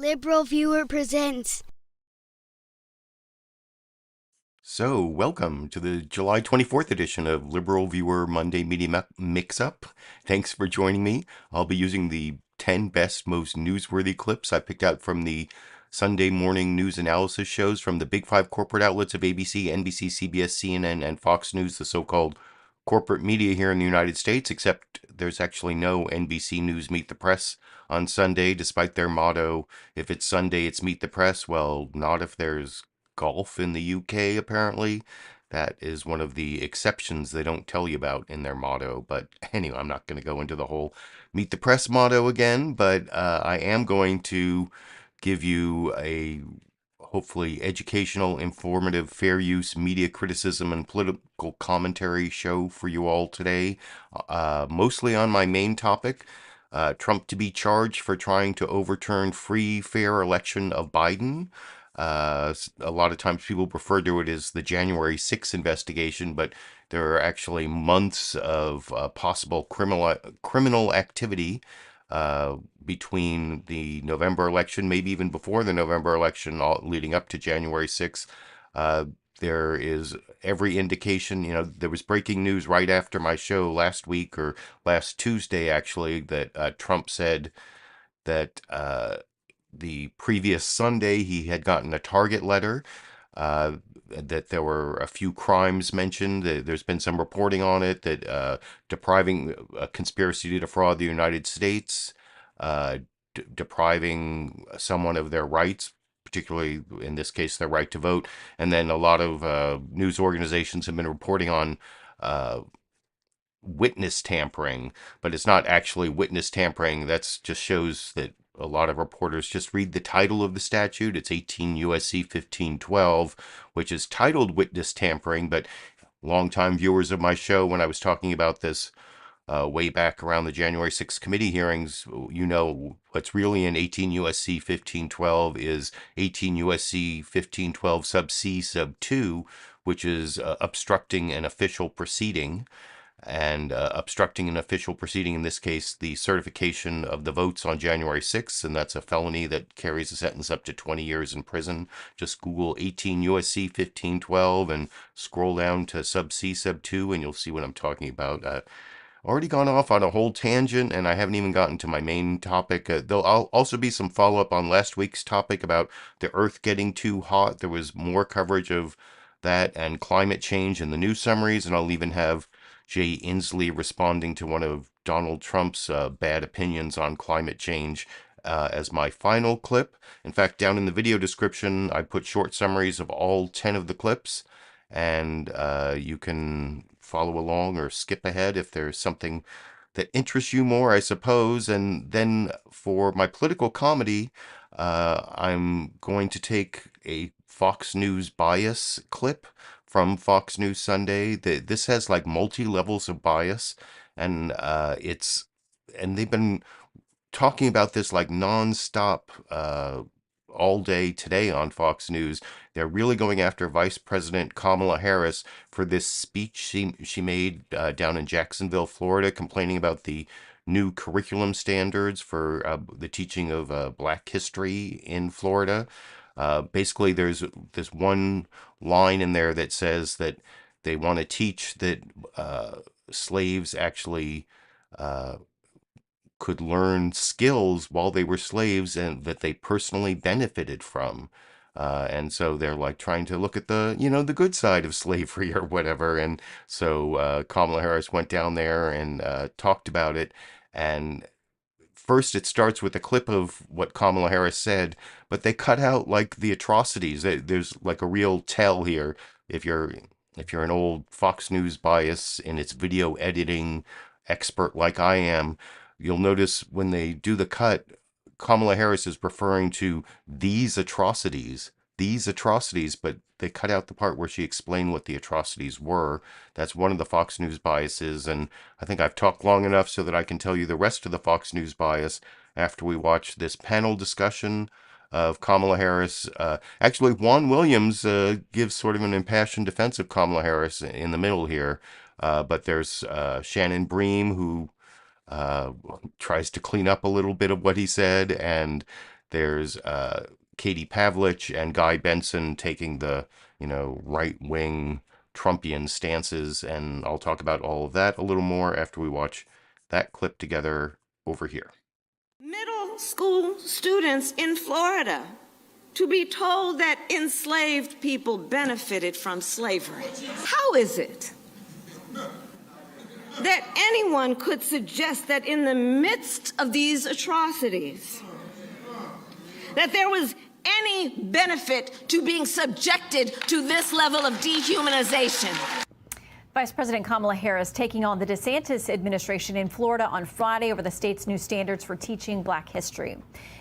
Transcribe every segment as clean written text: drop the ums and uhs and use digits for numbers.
LiberalViewer presents. So, welcome to the July 24th edition of Liberal Viewer Monday Media Mix-Up. Thanks for joining me. I'll be using the 10 best, most newsworthy clips I picked out from the Sunday morning news analysis shows from the big five corporate outlets of ABC, NBC, CBS, CNN, and Fox News, the so-called corporate media here in the United States, except there's actually no NBC News Meet the Press on Sunday, despite their motto, if it's Sunday, it's Meet the Press. Well, not if there's golf in the UK, apparently. That is one of the exceptions they don't tell you about in their motto. But anyway, I'm not going to go into the whole Meet the Press motto again, but I am going to give you a hopefully educational, informative, fair use media criticism and political commentary show for you all today, mostly on my main topic. Trump to be charged for trying to overturn free, fair election of Biden. A lot of times people refer to it as the January 6th investigation, but there are actually months of possible criminal activity between the November election, maybe even before the November election, leading up to January 6th. There is every indication, there was breaking news right after my show last week, or last Tuesday actually, that Trump said that the previous Sunday he had gotten a target letter, that there were a few crimes mentioned. There's been some reporting on it, that depriving a conspiracy to defraud the United States, depriving someone of their rights, particularly in this case their right to vote. And then a lot of news organizations have been reporting on witness tampering, but it's not actually witness tampering. That's just shows that a lot of reporters just read the title of the statute. It's 18 USC 1512, which is titled witness tampering, but longtime viewers of my show, when I was talking about this way back around the January 6th committee hearings, what's really in 18 USC 1512 is 18 USC 1512 sub C sub 2, which is obstructing an official proceeding. And obstructing an official proceeding, in this case, the certification of the votes on January 6th, and that's a felony that carries a sentence up to 20 years in prison. Just Google 18 USC 1512 and scroll down to sub C sub 2, and you'll see what I'm talking about. Already gone off on a whole tangent, and I haven't even gotten to my main topic. There'll also be some follow-up on last week's topic about the Earth getting too hot. There was more coverage of that and climate change in the news summaries, and I'll even have Jay Inslee responding to one of Donald Trump's bad opinions on climate change as my final clip. In fact, down in the video description, I put short summaries of all 10 of the clips, and you can follow along or skip ahead if there's something that interests you more, I suppose. And then for my political comedy, I'm going to take a Fox News bias clip from Fox News Sunday. This has like multi levels of bias, and they've been talking about this like nonstop all day today on Fox News. They're really going after Vice President Kamala Harris for this speech she made down in Jacksonville, Florida, complaining about the new curriculum standards for the teaching of Black history in Florida. Basically, there's this one line in there that says that they want to teach that slaves actually could learn skills while they were slaves and that they personally benefited from. And so they're like trying to look at the good side of slavery or whatever. And so Kamala Harris went down there and talked about it. And first it starts with a clip of what Kamala Harris said, but they cut out like the atrocities. There's like a real tell here. If you're an old Fox News bias and its video editing expert like I am, you'll notice when they do the cut, Kamala Harris is referring to these atrocities, but they cut out the part where she explained what the atrocities were. That's one of the Fox News biases, and I think I've talked long enough so that I can tell you the rest of the Fox News bias after we watch this panel discussion of Kamala Harris. Actually, Juan Williams gives sort of an impassioned defense of Kamala Harris in the middle here, but there's Shannon Bream, who tries to clean up a little bit of what he said, and There's Katie Pavlich and Guy Benson taking the, right-wing Trumpian stances, and I'll talk about all of that a little more after we watch that clip together over here. Middle school students in Florida to be told that enslaved people benefited from slavery. How is it that anyone could suggest that in the midst of these atrocities, that there was any benefit to being subjected to this level of dehumanization? Vice President Kamala Harris taking on the DeSantis administration in Florida on Friday over the state's new standards for teaching Black history.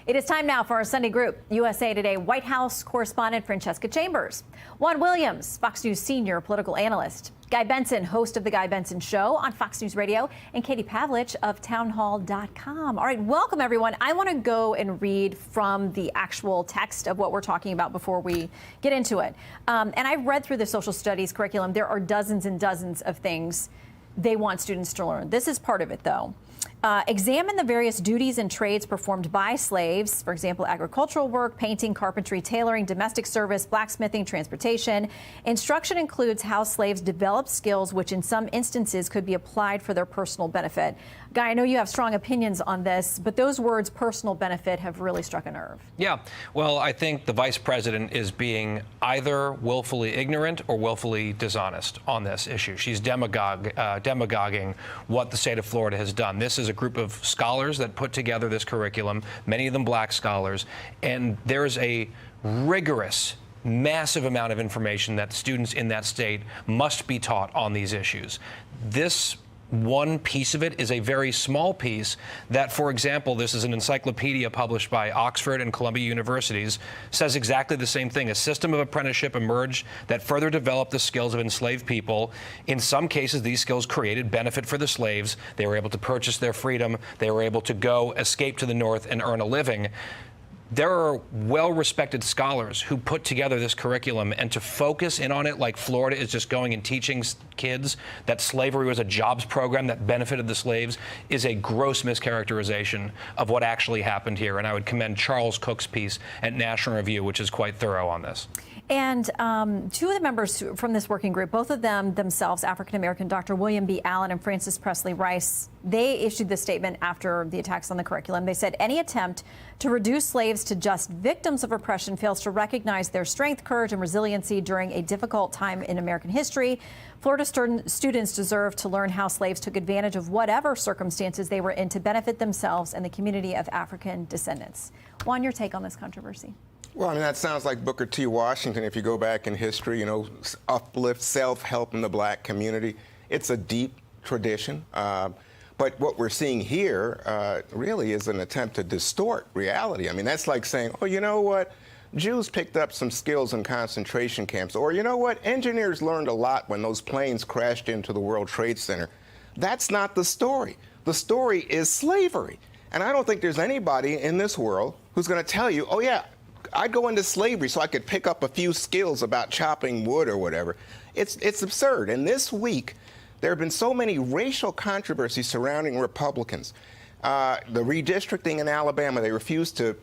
It is time now for our Sunday group. USA Today White House correspondent Francesca Chambers, Juan Williams, Fox News senior political analyst, Guy Benson, host of The Guy Benson Show on Fox News Radio, and Katie Pavlich of townhall.com. All right, welcome, everyone. I want to go and read from the actual text of what we're talking about before we get into it. And I've read through the social studies curriculum. There are dozens and dozens of things they want students to learn. This is part of it, though. Examine the various duties and trades performed by slaves, for example, agricultural work, painting, carpentry, tailoring, domestic service, blacksmithing, transportation. Instruction includes how slaves developed skills which in some instances could be applied for their personal benefit. Guy, I know you have strong opinions on this, but those words, personal benefit, have really struck a nerve. Yeah, well, I think the vice president is being either willfully ignorant or willfully dishonest on this issue. She's demagoguing what the state of Florida has done. This is a group of scholars that put together this curriculum, many of them Black scholars, and there's a rigorous, massive amount of information that students in that state must be taught on these issues. This one piece of it is a very small piece that, for example, this is an encyclopedia published by Oxford and Columbia Universities, says exactly the same thing. A system of apprenticeship emerged that further developed the skills of enslaved people. In some cases, these skills created benefit for the slaves. They were able to purchase their freedom. They were able to go escape to the North and earn a living. There are well-respected scholars who put together this curriculum, and to focus in on it like Florida is just going and teaching kids that slavery was a jobs program that benefited the slaves is a gross mischaracterization of what actually happened here. And I would commend Charles Cook's piece at National Review, which is quite thorough on this. And two of the members from this working group, both of them themselves African-American, Dr. William B. Allen and Frances Presley Rice, they issued this statement after the attacks on the curriculum. They said any attempt to reduce slaves to just victims of oppression fails to recognize their strength, courage, and resiliency during a difficult time in American history. Florida students deserve to learn how slaves took advantage of whatever circumstances they were in to benefit themselves and the community of African descendants. Juan, your take on this controversy? Well, I mean, that sounds like Booker T. Washington. If you go back in history, uplift, self-help in the Black community. It's a deep tradition. But what we're seeing here really is an attempt to distort reality. I mean, that's like saying, oh, you know what? Jews picked up some skills in concentration camps. Or, you know what? Engineers learned a lot when those planes crashed into the World Trade Center. That's not the story. The story is slavery. And I don't think there's anybody in this world who's going to tell you, oh, yeah, I'd go into slavery so I could pick up a few skills about chopping wood or whatever. It's absurd. And this week, there have been so many racial controversies surrounding Republicans. The redistricting in Alabama, they refused to,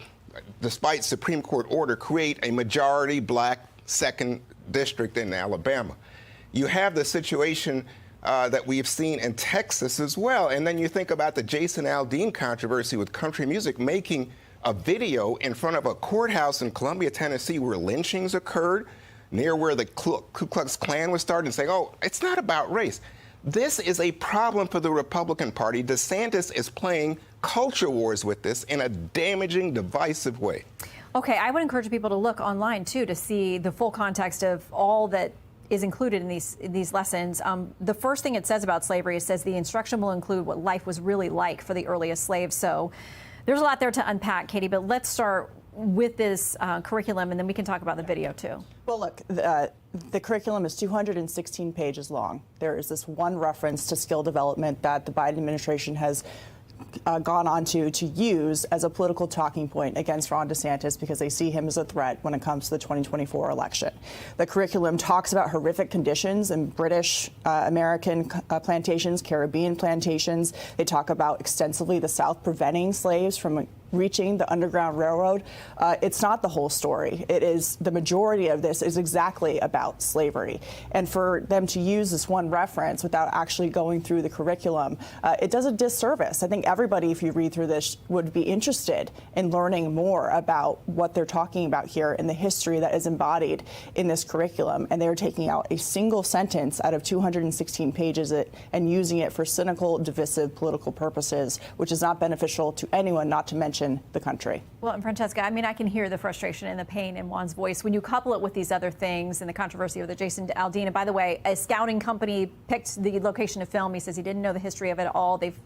despite Supreme Court order, create a majority Black second district in Alabama. You have the situation that we've seen in Texas as well. And then you think about the Jason Aldean controversy with country music making a video in front of a courthouse in Columbia, Tennessee, where lynchings occurred, near where the Ku Klux Klan was started, and saying, oh, it's not about race. This is a problem for the Republican Party. DeSantis is playing culture wars with this in a damaging, divisive way. Okay, I would encourage people to look online, too, to see the full context of all that is included in these lessons. The first thing it says about slavery, it says the instruction will include what life was really like for the earliest slaves. So there's a lot there to unpack, Katie, but let's start with this curriculum, and then we can talk about the video, too. Well, look, the curriculum is 216 pages long. There is this one reference to skill development that the Biden administration has gone on to use as a political talking point against Ron DeSantis because they see him as a threat when it comes to the 2024 election. The curriculum talks about horrific conditions in British American plantations, Caribbean plantations. They talk about extensively the South preventing slaves from reaching the Underground Railroad, it's not the whole story. It is the majority of this is exactly about slavery. And for them to use this one reference without actually going through the curriculum, it does a disservice. I think everybody, if you read through this, would be interested in learning more about what they're talking about here and the history that is embodied in this curriculum. And they're taking out a single sentence out of 216 pages and using it for cynical, divisive political purposes, which is not beneficial to anyone, not to mention the country. Well, and Francesca, I mean, I can hear the frustration and the pain in Juan's voice when you couple it with these other things and the controversy of the Jason Aldean. And by the way, a scouting company picked the location to film. He says he didn't know the history of it at all. They've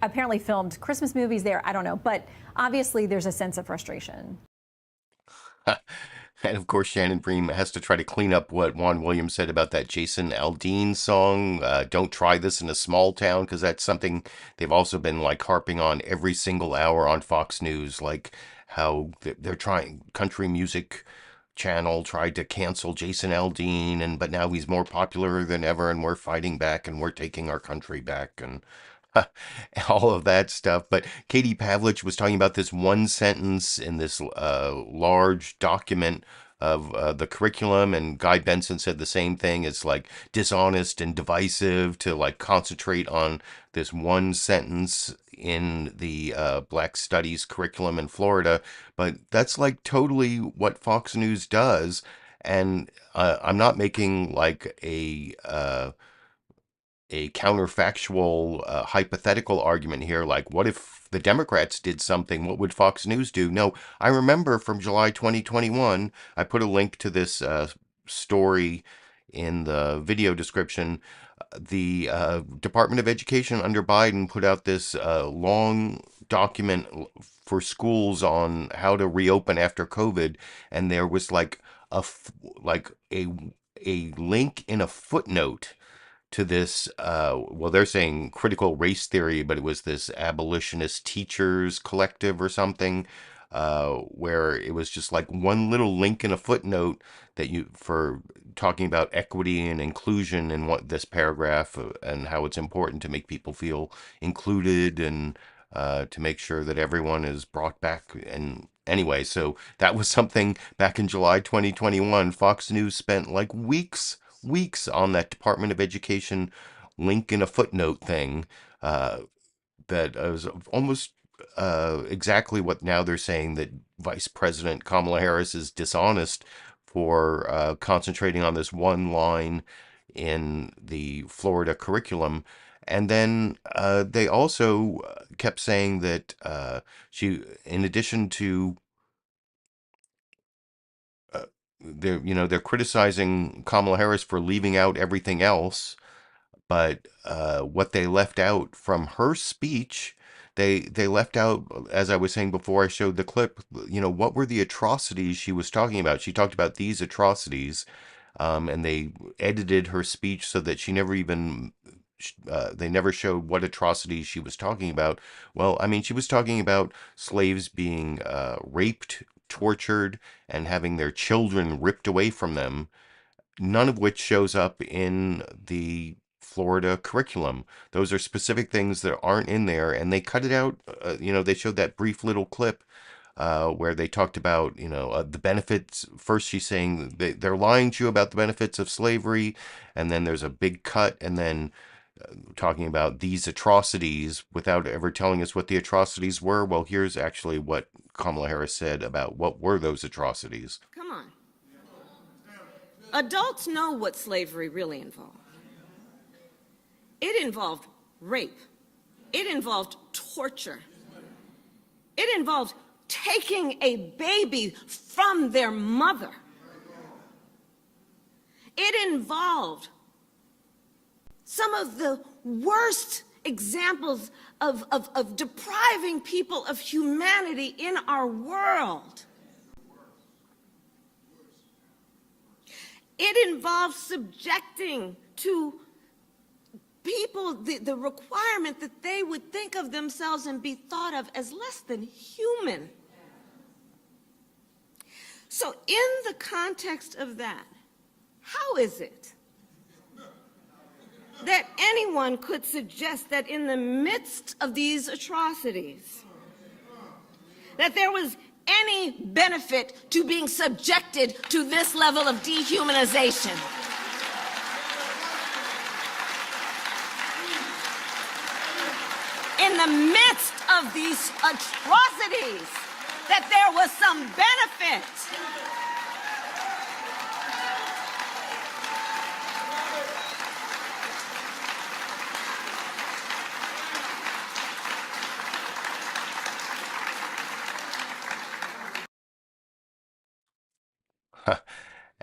apparently filmed Christmas movies there. I don't know. But obviously there's a sense of frustration. And of course, Shannon Bream has to try to clean up what Juan Williams said about that Jason Aldean song. Don't try this in a small town, because that's something they've also been like harping on every single hour on Fox News, like how they're trying. Country music channel tried to cancel Jason Aldean, but now he's more popular than ever, and we're fighting back, and we're taking our country back, and all of that stuff. But Katie Pavlich was talking about this one sentence in this large document of the curriculum, and Guy Benson said the same thing. It's like dishonest and divisive to like concentrate on this one sentence in the Black Studies curriculum in Florida. But that's like totally what Fox News does. And I'm not making like a counterfactual, hypothetical argument here, like what if the Democrats did something? What would Fox News do? No, I remember from July 2021, I put a link to this story in the video description. The Department of Education under Biden put out this long document for schools on how to reopen after COVID, and there was like a link in a footnote to this, well, they're saying critical race theory, but it was this abolitionist teachers collective or something, where it was just like one little link in a footnote that for talking about equity and inclusion in this paragraph, and how it's important to make people feel included, and to make sure that everyone is brought back. And anyway, so that was something back in July 2021. Fox News spent like weeks on that Department of Education link in a footnote thing, that was almost exactly what now they're saying that Vice President Kamala Harris is dishonest for concentrating on this one line in the Florida curriculum. And then they also kept saying that she, in addition to they're criticizing Kamala Harris for leaving out everything else, but what they left out from her speech, they left out, as I was saying before I showed the clip, what were the atrocities she was talking about? She talked about these atrocities, and they edited her speech so that she never even, they never showed what atrocities she was talking about. Well, I mean, she was talking about slaves being raped, tortured, and having their children ripped away from them, none of which shows up in the Florida curriculum. Those are specific things that aren't in there, and they cut it out. They showed that brief little clip where they talked about, the benefits. First, she's saying they're lying to you about the benefits of slavery, and then there's a big cut, and then talking about these atrocities without ever telling us what the atrocities were. Well, here's actually what Kamala Harris said about what were those atrocities. Come on. Adults know what slavery really involved. It involved rape. It involved torture. It involved taking a baby from their mother. It involved some of the worst examples of depriving people of humanity in our world. It involves subjecting to people the requirement that they would think of themselves and be thought of as less than human. So in the context of that, how is it that anyone could suggest that in the midst of these atrocities, that there was any benefit to being subjected to this level of dehumanization. In the midst of these atrocities, that there was some benefit.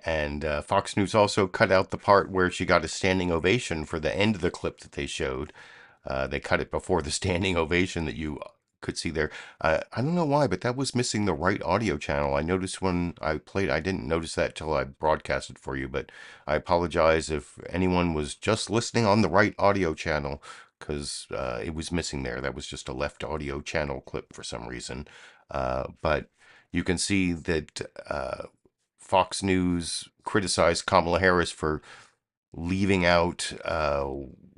And Fox News also cut out the part where she got a standing ovation for the end of the clip that they showed. They cut it before the standing ovation that you could see there. I don't know why, but that was missing the right audio channel. I noticed when I played, I didn't notice that till I broadcasted for you, but I apologize if anyone was just listening on the right audio channel, because it was missing there. That was just a left audio channel clip for some reason. But you can see that Fox News criticized Kamala Harris for leaving out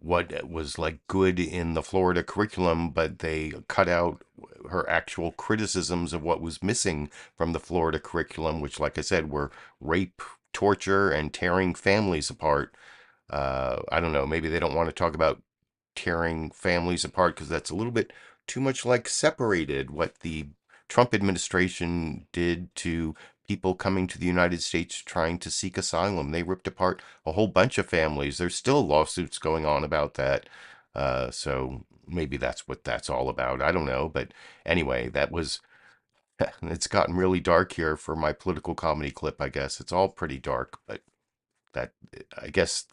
what was like good in the Florida curriculum, but they cut out her actual criticisms of what was missing from the Florida curriculum, which, like I said, were rape, torture, and tearing families apart. I don't know, maybe they don't want to talk about tearing families apart because that's a little bit too much like Separated, what the Trump administration did to people coming to the United States trying to seek asylum. They ripped apart a whole bunch of families. There's still lawsuits going on about that. So maybe that's what that's all about. I don't know. But anyway, that was, it's gotten really dark here for my political comedy clip, I guess. It's all pretty dark, but that, I guess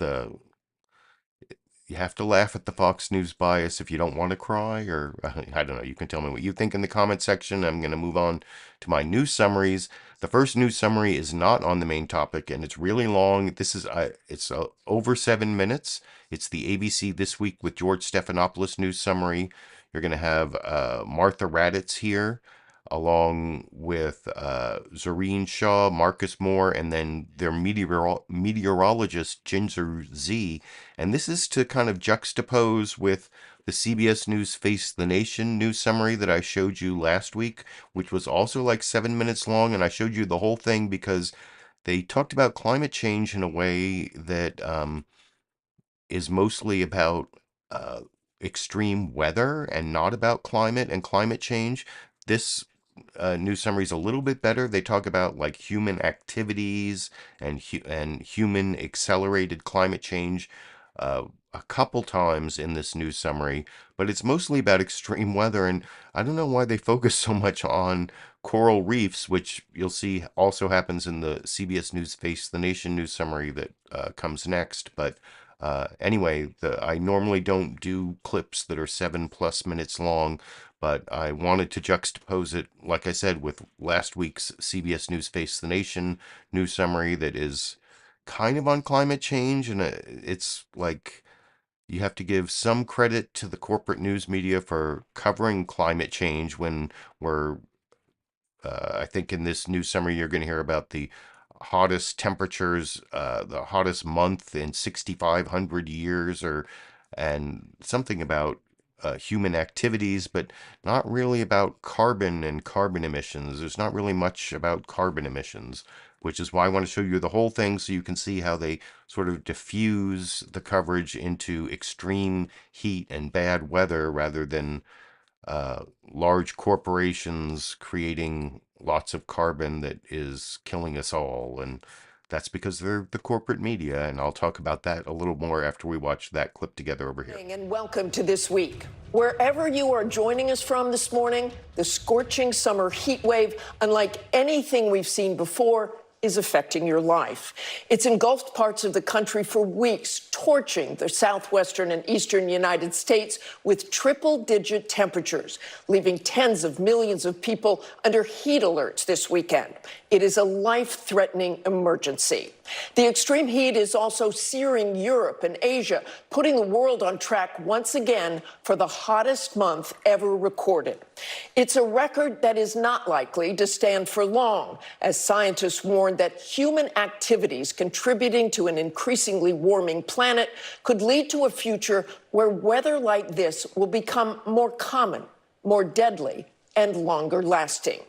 you have to laugh at the Fox News bias if you don't want to cry, or I don't know. You can tell me what you think in the comment section. I'm going to move on to my news summaries. The first news summary is not on the main topic, and it's really long. This is it's over 7 minutes. It's the ABC This Week with George Stephanopoulos news summary. You're going to have Martha Raddatz here, along with Zohreen Shah, Marcus Moore, and then their meteorologist, Ginger Z. And this is to kind of juxtapose with the CBS News Face the Nation news summary that I showed you last week, which was also like 7 minutes long. And I showed you the whole thing because they talked about climate change in a way that is mostly about extreme weather and not about climate and climate change. This news summary is a little bit better. They talk about like human activities and human accelerated climate change a couple times in this news summary, but it's mostly about extreme weather. And I don't know why they focus so much on coral reefs, which you'll see also happens in the CBS News Face the Nation news summary that comes next. But anyway, I normally don't do clips that are 7+ minutes long, but I wanted to juxtapose it, like I said, with last week's CBS News Face the Nation news summary that is kind of on climate change. And it's like you have to give some credit to the corporate news media for covering climate change when we're, I think in this news summary, you're going to hear about the hottest temperatures, the hottest month in 6,500 years, and something about human activities, but not really about carbon and carbon emissions. There's not really much about carbon emissions, which is why I want to show you the whole thing so you can see how they sort of diffuse the coverage into extreme heat and bad weather rather than large corporations creating lots of carbon that is killing us all. And that's because they're the corporate media, and I'll talk about that a little more after we watch that clip together over here. And welcome to This Week. Wherever you are joining us from this morning, the scorching summer heat wave, unlike anything we've seen before, is affecting your life. It's engulfed parts of the country for weeks, torching the southwestern and eastern United States with triple-digit temperatures, leaving tens of millions of people under heat alerts this weekend. It is a life-threatening emergency. The extreme heat is also searing Europe and Asia, putting the world on track once again for the hottest month ever recorded. It's a record that is not likely to stand for long, as scientists warn that human activities contributing to an increasingly warming planet could lead to a future where weather like this will become more common, more deadly, and longer lasting.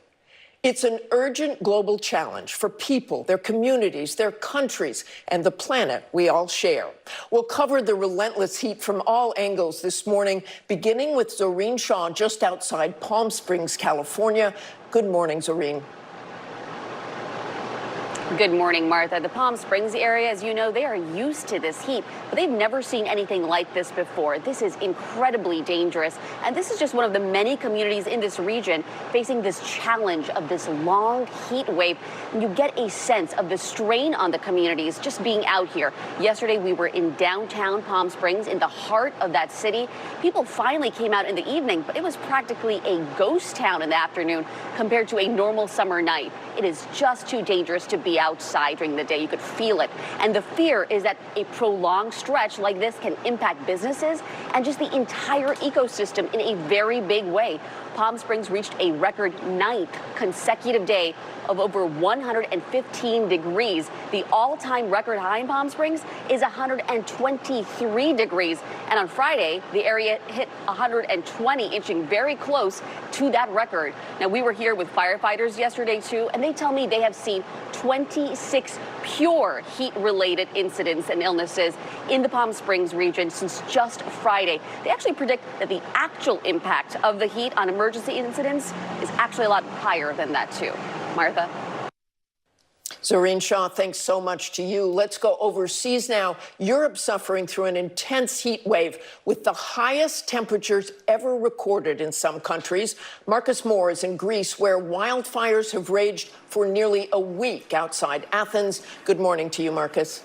It's an urgent global challenge for people, their communities, their countries, and the planet we all share. We'll cover the relentless heat from all angles this morning, beginning with Zohreen Shah just outside Palm Springs, California. Good morning, Zohreen. Good morning, Martha. The Palm Springs area, as you know, they are used to this heat, but they've never seen anything like this before. This is incredibly dangerous, and this is just one of the many communities in this region facing this challenge of this long heat wave. And you get a sense of the strain on the communities just being out here. Yesterday, we were in downtown Palm Springs, in the heart of that city. People finally came out in the evening, but it was practically a ghost town in the afternoon compared to a normal summer night. It is just too dangerous to be outside during the day. You could feel it. And the fear is that a prolonged stretch like this can impact businesses and just the entire ecosystem in a very big way. Palm Springs reached a record 9th consecutive day of over 115 degrees. The all-time record high in Palm Springs is 123 degrees. And on Friday, the area hit 120, inching very close to that record. Now, we were here with firefighters yesterday, too, and they tell me they have seen 26 pure heat-related incidents and illnesses in the Palm Springs region since just Friday. They actually predict that the actual impact of the heat on emergency incidents is actually a lot higher than that, too. Martha? Zohreen Shah, thanks so much to you. Let's go overseas now. Europe suffering through an intense heat wave with the highest temperatures ever recorded in some countries. Marcus Moore is in Greece, where wildfires have raged for nearly a week outside Athens. Good morning to you, Marcus.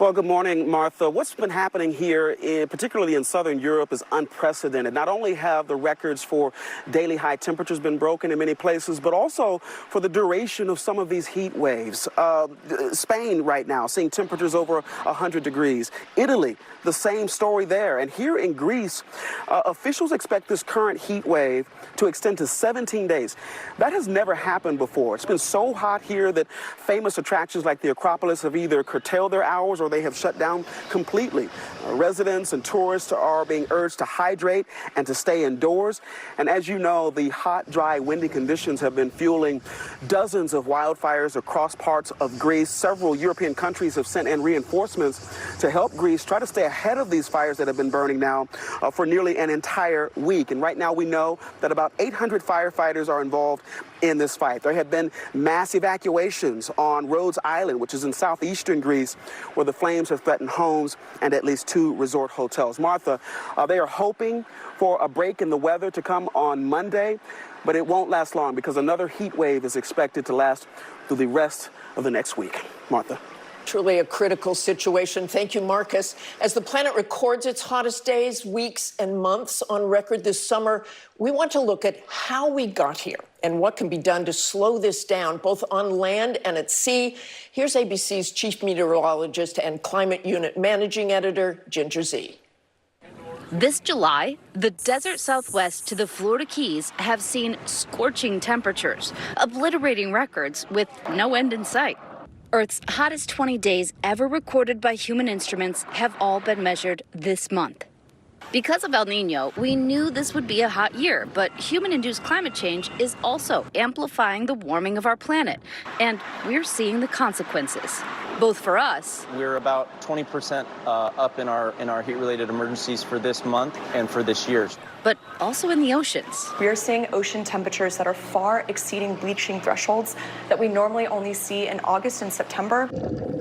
Well, good morning, Martha. What's been happening here, particularly in southern Europe, is unprecedented. Not only have the records for daily high temperatures been broken in many places, but also for the duration of some of these heat waves. Spain right now seeing temperatures over 100 degrees. Italy, the same story there. And here in Greece, officials expect this current heat wave to extend to 17 days. That has never happened before. It's been so hot here that famous attractions like the Acropolis have either curtailed their hours or they have shut down completely. Residents and tourists are being urged to hydrate and to stay indoors. And as you know, the hot, dry, windy conditions have been fueling dozens of wildfires across parts of Greece. Several European countries have sent in reinforcements to help Greece try to stay ahead of these fires that have been burning now for nearly an entire week. And right now we know that about 800 firefighters are involved in this fight. There have been mass evacuations on Rhodes Island, which is in southeastern Greece, where the flames have threatened homes and at least 2 resort hotels. Martha, they are hoping for a break in the weather to come on Monday, but it won't last long because another heat wave is expected to last through the rest of the next week. Martha. Truly a critical situation. Thank you, Marcus. As the planet records its hottest days, weeks, and months on record this summer, we want to look at how we got here and what can be done to slow this down, both on land and at sea. Here's ABC's chief meteorologist and climate unit managing editor, Ginger Zee. This July, the desert southwest to the Florida Keys have seen scorching temperatures, obliterating records with no end in sight. Earth's hottest 20 days ever recorded by human instruments have all been measured this month. Because of El Nino, we knew this would be a hot year, but human-induced climate change is also amplifying the warming of our planet, and we're seeing the consequences, both for us. We're about 20% up in our heat-related emergencies for this month and for this year. But also in the oceans. We are seeing ocean temperatures that are far exceeding bleaching thresholds that we normally only see in August and September.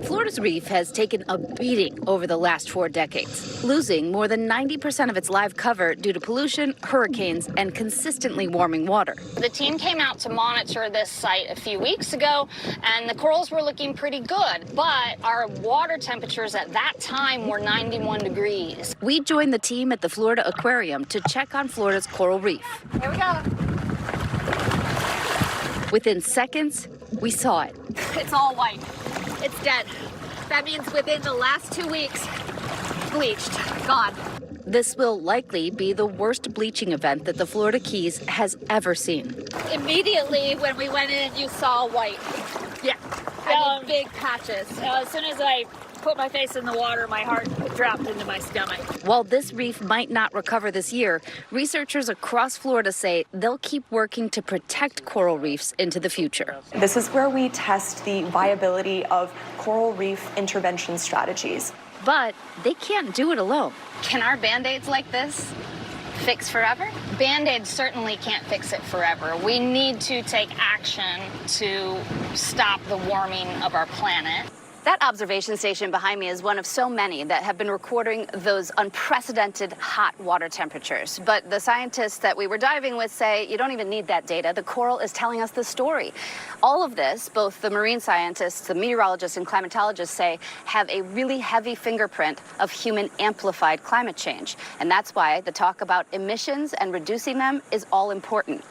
Florida's reef has taken a beating over the last 4 decades, losing more than 90% of its live cover due to pollution, hurricanes, and consistently warming water. The team came out to monitor this site a few weeks ago, and the corals were looking pretty good, but our water temperatures at that time were 91 degrees. We joined the team at the Florida Aquarium to check on Florida's coral reef. Here we go. Within seconds, we saw it. It's all white. It's dead. That means within the last 2 weeks, bleached, gone. This will likely be the worst bleaching event that the Florida Keys has ever seen. Immediately when we went in, you saw white. Yeah. I mean, big patches. As soon as I put my face in the water, my heart dropped into my stomach. While this reef might not recover this year, researchers across Florida say they'll keep working to protect coral reefs into the future. This is where we test the viability of coral reef intervention strategies. But they can't do it alone. Can our Band-Aids like this fix forever? Band-Aids certainly can't fix it forever. We need to take action to stop the warming of our planet. That observation station behind me is one of so many that have been recording those unprecedented hot water temperatures. But the scientists that we were diving with say you don't even need that data. The coral is telling us the story. All of this, both the marine scientists, the meteorologists, and climatologists say have a really heavy fingerprint of human amplified climate change. And that's why the talk about emissions and reducing them is all important.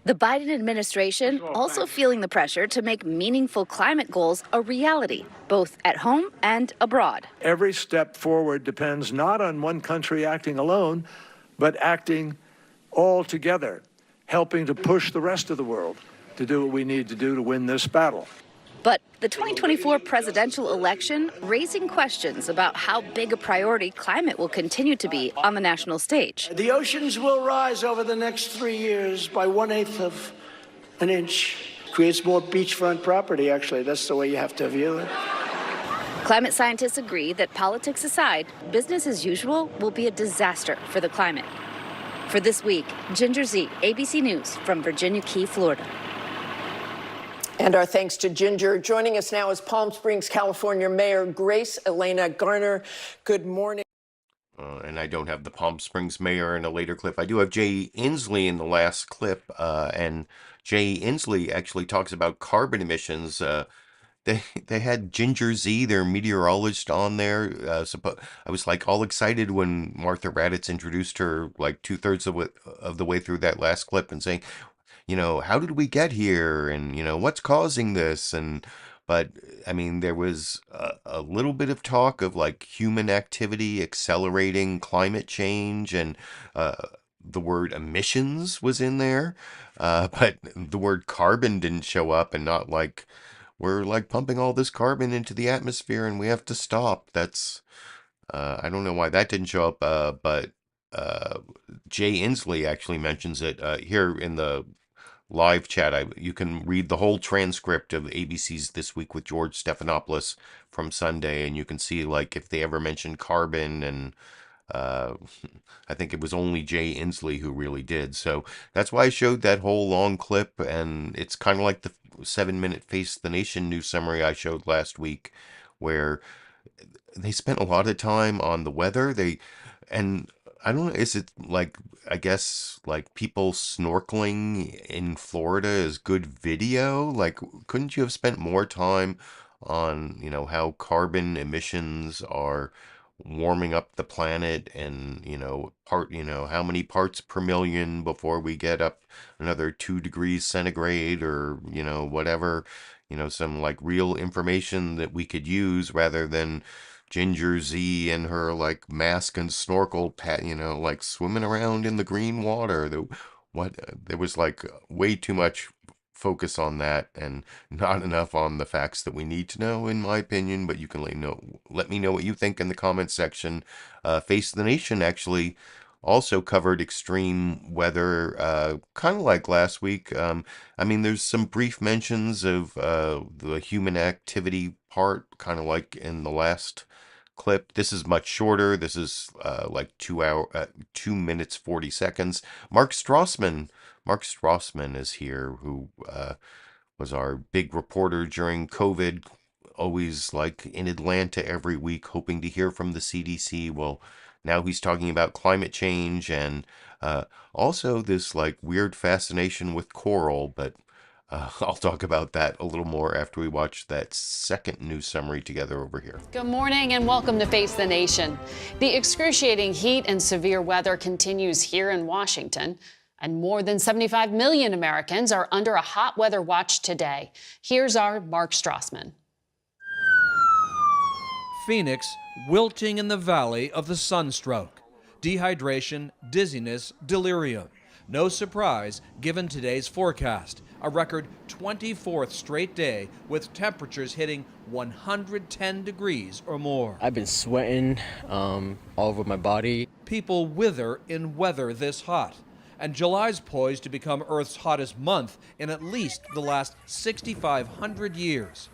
The Biden administration also feeling the pressure to make meaningful climate goals a reality, both at home and abroad. Every step forward depends not on one country acting alone, but acting all together, helping to push the rest of the world to do what we need to do to win this battle. But the 2024 presidential election raising questions about how big a priority climate will continue to be on the national stage. The oceans will rise over the next 3 years by 1/8 of an inch. Creates more beachfront property, actually. That's the way you have to view it. Climate scientists agree that politics aside, business as usual will be a disaster for the climate. For This Week, Ginger Z, ABC News from Virginia Key, Florida. And our thanks to Ginger. Joining us now is Palm Springs, California Mayor Grace Elena Garner. Good morning. And I don't have the Palm Springs mayor in a later clip. I do have Jay Inslee in the last clip. And Jay Inslee actually talks about carbon emissions. They had Ginger Z, their meteorologist, on there. I was like all excited when Martha Raddatz introduced her like 2/3 of the way through that last clip and saying, you know, how did we get here? And, you know, what's causing this? But I mean, there was a little bit of talk of like human activity accelerating climate change, and the word emissions was in there. But the word carbon didn't show up, and not like we're like pumping all this carbon into the atmosphere and we have to stop. That's, I don't know why that didn't show up. But Jay Inslee actually mentions it here in the live chat. You can read the whole transcript of ABC's This Week with George Stephanopoulos from Sunday, and you can see like if they ever mentioned carbon, and I think it was only Jay Inslee who really did. So that's why I showed that whole long clip, and it's kind of like the 7-minute Face the Nation news summary I showed last week, where they spent a lot of time on the weather. And I don't know, is it like, I guess, like people snorkeling in Florida is good video? Like, couldn't you have spent more time on, you know, how carbon emissions are warming up the planet, and, you know, how many parts per million before we get up another 2 degrees centigrade, or, you know, whatever, you know, some like real information that we could use rather than Ginger Z and her like mask and snorkel you know, like swimming around in the green water. There was like way too much focus on that and not enough on the facts that we need to know, in my opinion. But you can let me know what you think in the comments section. Face the Nation actually also covered extreme weather, kind of like last week. I mean, there's some brief mentions of the human activity part, kind of like in the last clip. This is much shorter. This is like 2 minutes 40 seconds. Mark Strassmann is here, who was our big reporter during COVID, always like in Atlanta every week, hoping to hear from the CDC. Well, now he's talking about climate change, and also this like weird fascination with coral, but I'll talk about that a little more after we watch that second news summary together over here. Good morning and welcome to Face the Nation. The excruciating heat and severe weather continues here in Washington, and more than 75 million Americans are under a hot weather watch today. Here's our Mark Strassmann. Phoenix, wilting in the valley of the sunstroke. Dehydration, dizziness, delirium. No surprise given today's forecast. A record 24th straight day with temperatures hitting 110 degrees or more. I've been sweating all over my body. People wither in weather this hot. And July's poised to become Earth's hottest month in at least the last 6,500 years.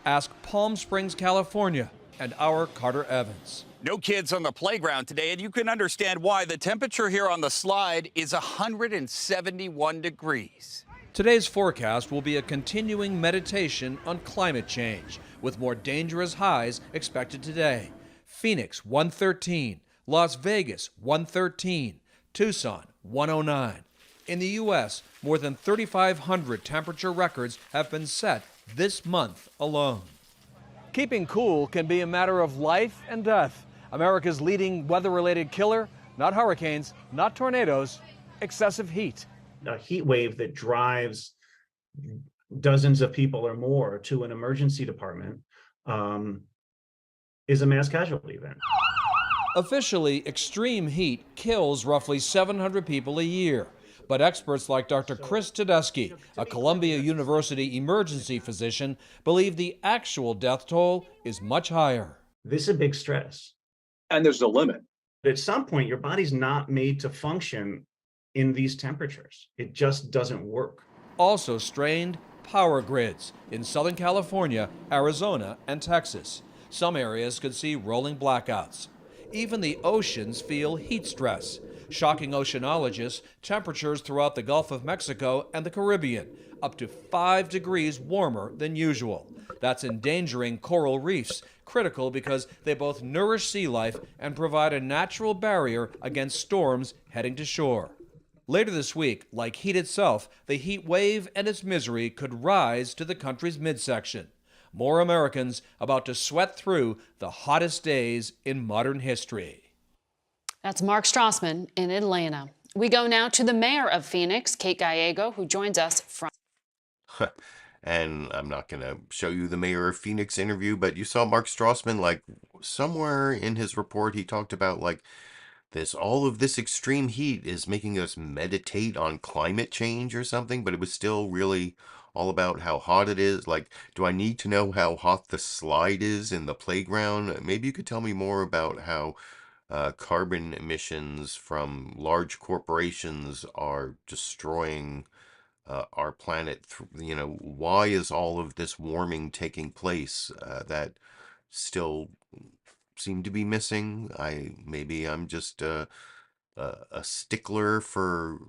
Ask Palm Springs, California, and our Carter Evans. No kids on the playground today, and you can understand why. The temperature here on the slide is 171 degrees. Today's forecast will be a continuing meditation on climate change, with more dangerous highs expected today. Phoenix, 113. Las Vegas, 113. Tucson, 109. In the U.S., more than 3,500 temperature records have been set this month alone. Keeping cool can be a matter of life and death. America's leading weather-related killer, not hurricanes, not tornadoes, excessive heat. A heat wave that drives dozens of people or more to an emergency department is a mass casualty event. Officially, extreme heat kills roughly 700 people a year. But experts like Dr. Chris Tedeschi, a Columbia University emergency physician, believe the actual death toll is much higher. This is a big stress. And there's a limit. At some point, your body's not made to function in these temperatures. It just doesn't work. Also strained, power grids in Southern California, Arizona, and Texas. Some areas could see rolling blackouts. Even the oceans feel heat stress. Shocking oceanologists, temperatures throughout the Gulf of Mexico and the Caribbean, up to 5 degrees warmer than usual. That's endangering coral reefs, critical because they both nourish sea life and provide a natural barrier against storms heading to shore. Later this week, like heat itself, the heat wave and its misery could rise to the country's midsection. More Americans about to sweat through the hottest days in modern history. That's Mark Strassmann in Atlanta. We go now to the mayor of Phoenix, Kate Gallego, who joins us from... And I'm not going to show you the mayor of Phoenix interview, but you saw Mark Strassmann, like, somewhere in his report, he talked about, like, all of this extreme heat is making us meditate on climate change or something, but it was still really all about how hot it is. Like, do I need to know how hot the slide is in the playground? Maybe you could tell me more about how carbon emissions from large corporations are destroying our planet. You know, why is all of this warming taking place that still seem to be missing? Maybe I'm just a stickler for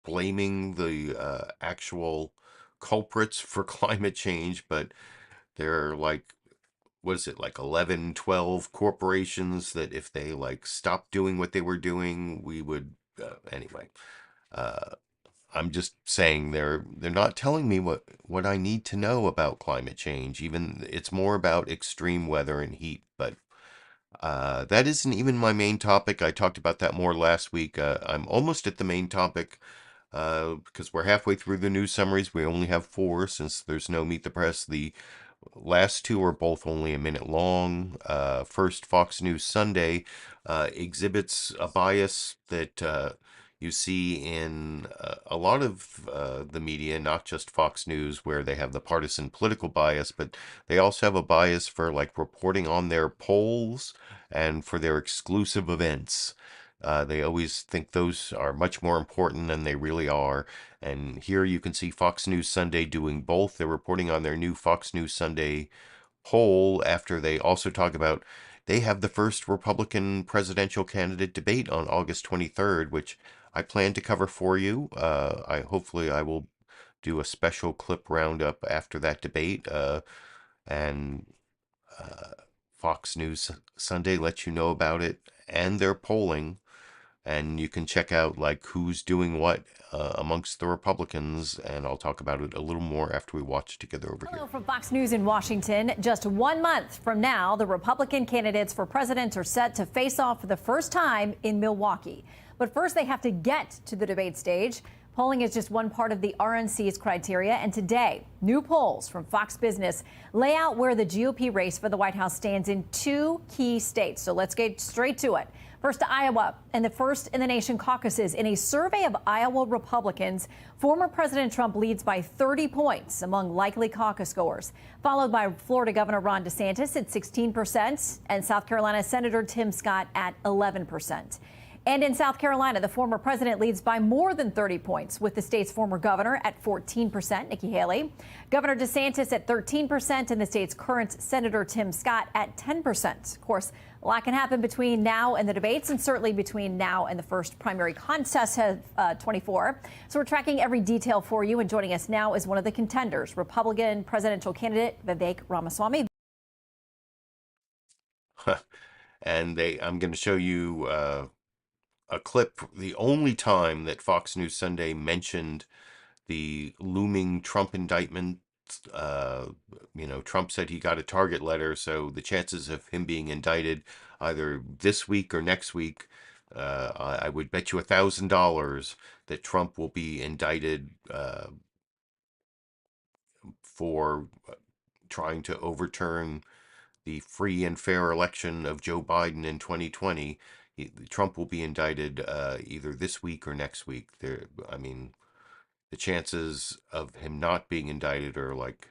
blaming the actual culprits for climate change, but there are like, what is it, like 11, 12 corporations that if they like stopped doing what they were doing, we would anyway. I'm just saying they're not telling me what I need to know about climate change. Even it's more about extreme weather and heat, but that isn't even my main topic. I talked about that more last week. I'm almost at the main topic because we're halfway through the news summaries. We only have 4 since there's no Meet the Press. The last 2 are both only a minute long. First, Fox News Sunday exhibits a bias that you see in a lot of the media, not just Fox News, where they have the partisan political bias, but they also have a bias for like reporting on their polls and for their exclusive events. They always think those are much more important than they really are. And here you can see Fox News Sunday doing both. They're reporting on their new Fox News Sunday poll after they also talk about they have the first Republican presidential candidate debate on August 23rd, which I plan to cover for you. Hopefully I will do a special clip roundup after that debate. And Fox News Sunday lets you know about it and their polling. And you can check out like who's doing what amongst the Republicans, and I'll talk about it a little more after we watch together over here. Hello from Fox News in Washington. Just 1 month from now, the Republican candidates for president are set to face off for the first time in Milwaukee. But first, they have to get to the debate stage. Polling is just one part of the RNC's criteria, and today, new polls from Fox Business lay out where the GOP race for the White House stands in 2 key states. So let's get straight to it. First to Iowa, and the first in the nation caucuses. In a survey of Iowa Republicans, former President Trump leads by 30 points among likely caucus goers, followed by Florida Governor Ron DeSantis at 16% and South Carolina Senator Tim Scott at 11%. And in South Carolina, the former president leads by more than 30 points, with the state's former governor at 14%, Nikki Haley, Governor DeSantis at 13%, and the state's current Senator Tim Scott at 10%. Of course, a lot can happen between now and the debates, and certainly between now and the first primary contest of 24. So we're tracking every detail for you, and joining us now is one of the contenders, Republican presidential candidate Vivek Ramaswamy. And I'm going to show you a clip, the only time that Fox News Sunday mentioned the looming Trump indictment. Trump said he got a target letter, so the chances of him being indicted either this week or next week, I would bet you $1,000 that Trump will be indicted for trying to overturn the free and fair election of Joe Biden in 2020. Trump will be indicted either this week or next week. The chances of him not being indicted are like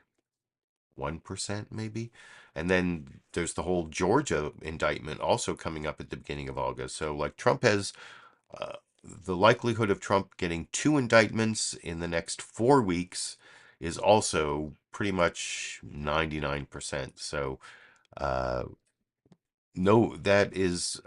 1% maybe. And then there's the whole Georgia indictment also coming up at the beginning of August. So like Trump has the likelihood of Trump getting 2 indictments in the next 4 weeks is also pretty much 99%. So no, that is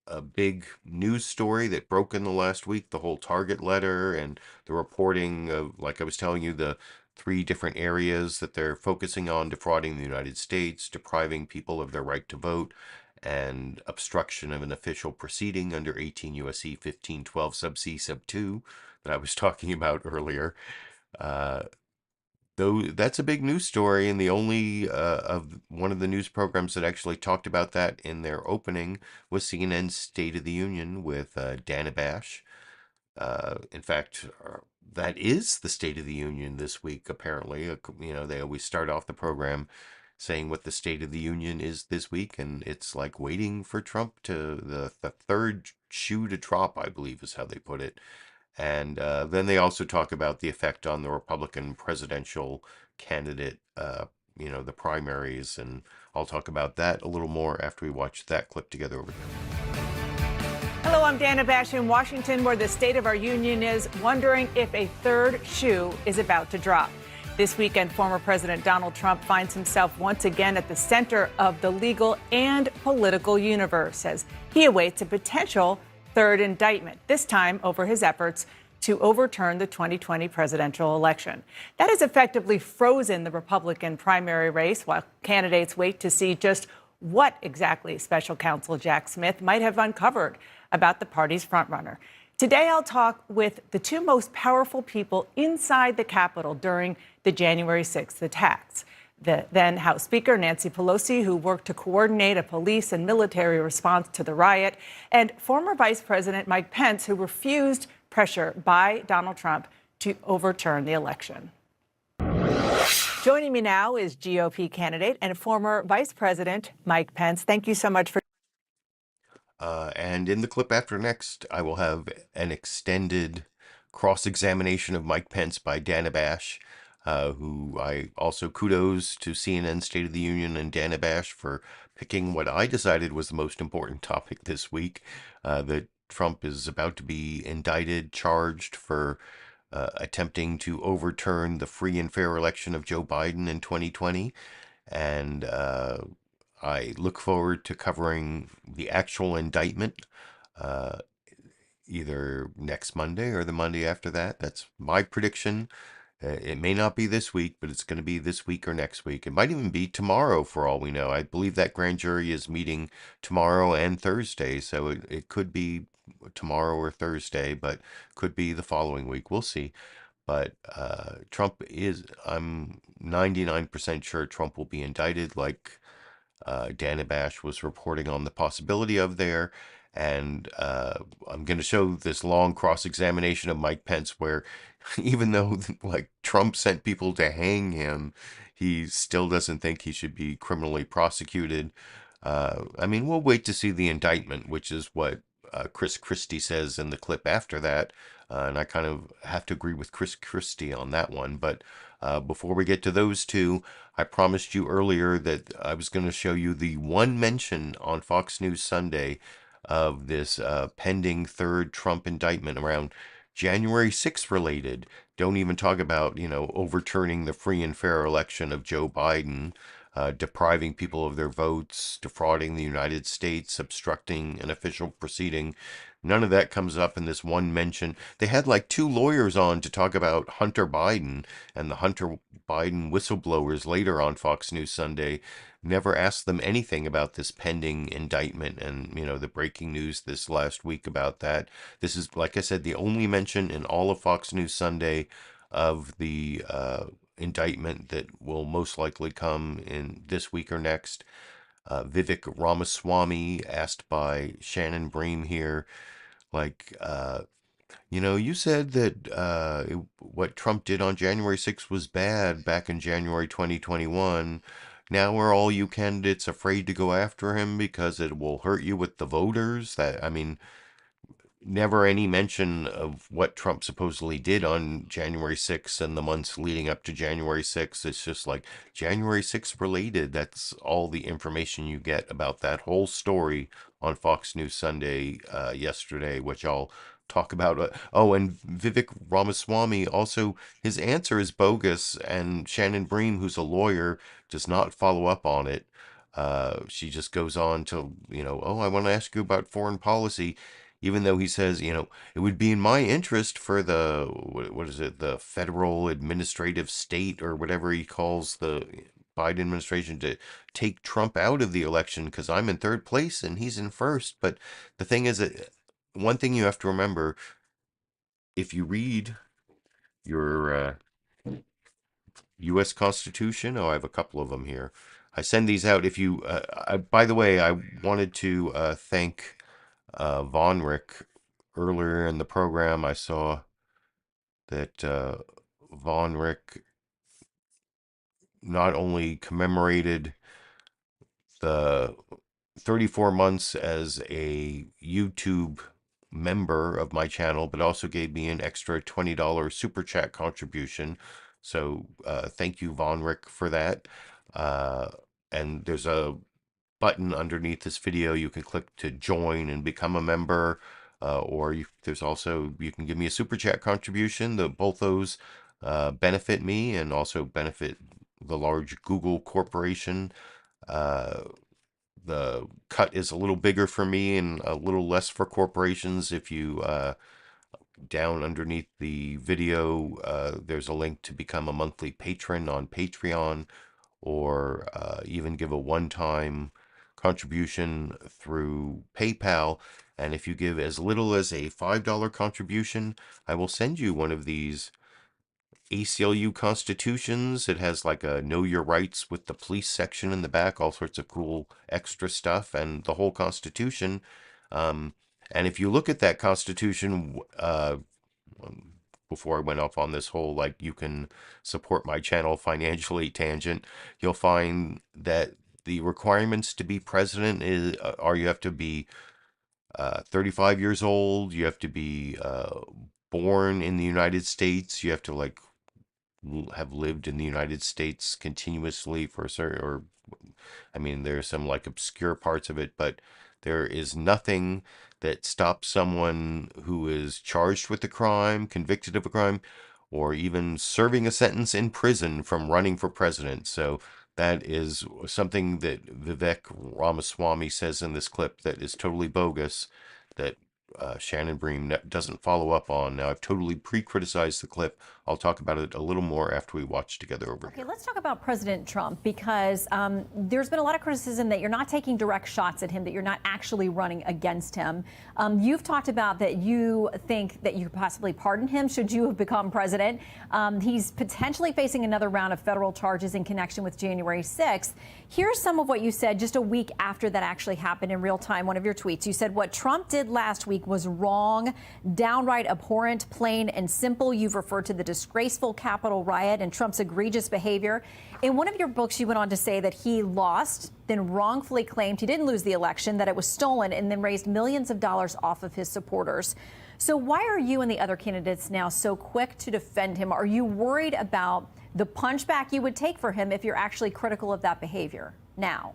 a big news story that broke in the last week, the whole target letter and the reporting of, like I was telling you, the 3 different areas that they're focusing on: defrauding the United States, depriving people of their right to vote, and obstruction of an official proceeding under 18 U.S.C. 1512 sub C sub 2 that I was talking about earlier. Though that's a big news story, and the only of one of the news programs that actually talked about that in their opening was CNN's State of the Union with Dana Bash. In fact, that is the State of the Union this week, apparently. They always start off the program saying what the State of the Union is this week, and it's like waiting for Trump to the third shoe to drop, I believe is how they put it. And then they also talk about the effect on the Republican presidential candidate, the primaries. And I'll talk about that a little more after we watch that clip together over here. Hello, I'm Dana Bash in Washington, where the State of our Union is wondering if a third shoe is about to drop. This weekend, former President Donald Trump finds himself once again at the center of the legal and political universe as he awaits a potential third indictment, this time over his efforts to overturn the 2020 presidential election. That has effectively frozen the Republican primary race while candidates wait to see just what exactly Special Counsel Jack Smith might have uncovered about the party's frontrunner. Today, I'll talk with the 2 most powerful people inside the Capitol during the January 6th attacks. The then House Speaker Nancy Pelosi, who worked to coordinate a police and military response to the riot, and former Vice President Mike Pence, who refused pressure by Donald Trump to overturn the election. Joining me now is GOP candidate and former Vice President Mike Pence. Thank you so much for. And in the clip after next, I will have an extended cross-examination of Mike Pence by Dana Bash, who I also kudos to CNN State of the Union and Dana Bash for picking what I decided was the most important topic this week, that Trump is about to be indicted, charged for attempting to overturn the free and fair election of Joe Biden in 2020. And I look forward to covering the actual indictment either next Monday or the Monday after that. That's my prediction. It may not be this week, but it's going to be this week or next week. It might even be tomorrow for all we know. I believe that grand jury is meeting tomorrow and Thursday, so it could be tomorrow or Thursday, but could be the following week. We'll see. But I'm 99% sure Trump will be indicted, like Dana Bash was reporting on the possibility of there. And I'm going to show this long cross-examination of Mike Pence where even though like Trump sent people to hang him, he still doesn't think he should be criminally prosecuted. I mean, we'll wait to see the indictment, which is what Chris Christie says in the clip after that. And I kind of have to agree with Chris Christie on that one. But before we get to those two, I promised you earlier that I was going to show you the one mention on Fox News Sunday of this pending third Trump indictment around January 6th related. Don't even talk about, overturning the free and fair election of Joe Biden, depriving people of their votes, defrauding the United States, obstructing an official proceeding. None of that comes up in this one mention. They had like two lawyers on to talk about Hunter Biden, and the Hunter Biden whistleblowers later on Fox News Sunday never asked them anything about this pending indictment and, the breaking news this last week about that. This is, like I said, the only mention in all of Fox News Sunday of the indictment that will most likely come in this week or next. Vivek Ramaswamy asked by Shannon Bream here, you said that what Trump did on January 6th was bad back in January 2021. Now are all you candidates afraid to go after him because it will hurt you with the voters? Never any mention of what Trump supposedly did on January 6th and the months leading up to January 6th. It's just like January 6th related. That's all the information you get about that whole story on Fox News Sunday yesterday, which I'll talk about. And Vivek Ramaswamy, also, his answer is bogus, and Shannon Bream, who's a lawyer, does not follow up on it. She just goes on to, I want to ask you about foreign policy, even though he says, it would be in my interest for the federal administrative state or whatever he calls the Biden administration to take Trump out of the election because I'm in third place and he's in first. But the thing is that one thing you have to remember, if you read your U.S. Constitution, I have a couple of them here. I send these out. If you, by the way, I wanted to thank Von Rick. Earlier in the program, I saw that Von Rick not only commemorated the 34 months as a YouTube member of my channel, but also gave me an extra $20 super chat contribution. So thank you, Von Rick, for that. And there's a button underneath this video you can click to join and become a member, or there's also, you can give me a super chat contribution. Both those benefit me and also benefit the large Google corporation. The cut is a little bigger for me and a little less for corporations. If you down underneath the video, there's a link to become a monthly patron on Patreon, or even give a one-time contribution through PayPal. And if you give as little as a $5 contribution, I will send you one of these ACLU constitutions. It has like a know your rights with the police section in the back, all sorts of cool extra stuff, and the whole constitution. And if you look at that constitution, before I went off on this whole, you can support my channel financially tangent, you'll find that the requirements to be president are you have to be 35 years old, you have to be born in the United States, you have to have lived in the United States continuously for a certain, there are some obscure parts of it, but there is nothing that stops someone who is charged with a crime, convicted of a crime, or even serving a sentence in prison from running for president. So that is something that Vivek Ramaswamy says in this clip that is totally bogus, that Shannon Bream doesn't follow up on. Now, I've totally pre-criticized the clip. I'll talk about it a little more after we watch together over here. Okay, let's talk about President Trump, because there's been a lot of criticism that you're not taking direct shots at him, that you're not actually running against him. You've talked about that you think that you could possibly pardon him should you have become president. He's potentially facing another round of federal charges in connection with January 6th. Here's some of what you said just a week after that actually happened in real time, one of your tweets. You said, what Trump did last week week was wrong, downright abhorrent, plain and simple. You've referred to the disgraceful Capitol riot and Trump's egregious behavior. In one of your books, you went on to say that he lost, then wrongfully claimed he didn't lose the election, that it was stolen, and then raised millions of dollars off of his supporters. So why are you and the other candidates now so quick to defend him? Are you worried about the punchback you would take for him if you're actually critical of that behavior now?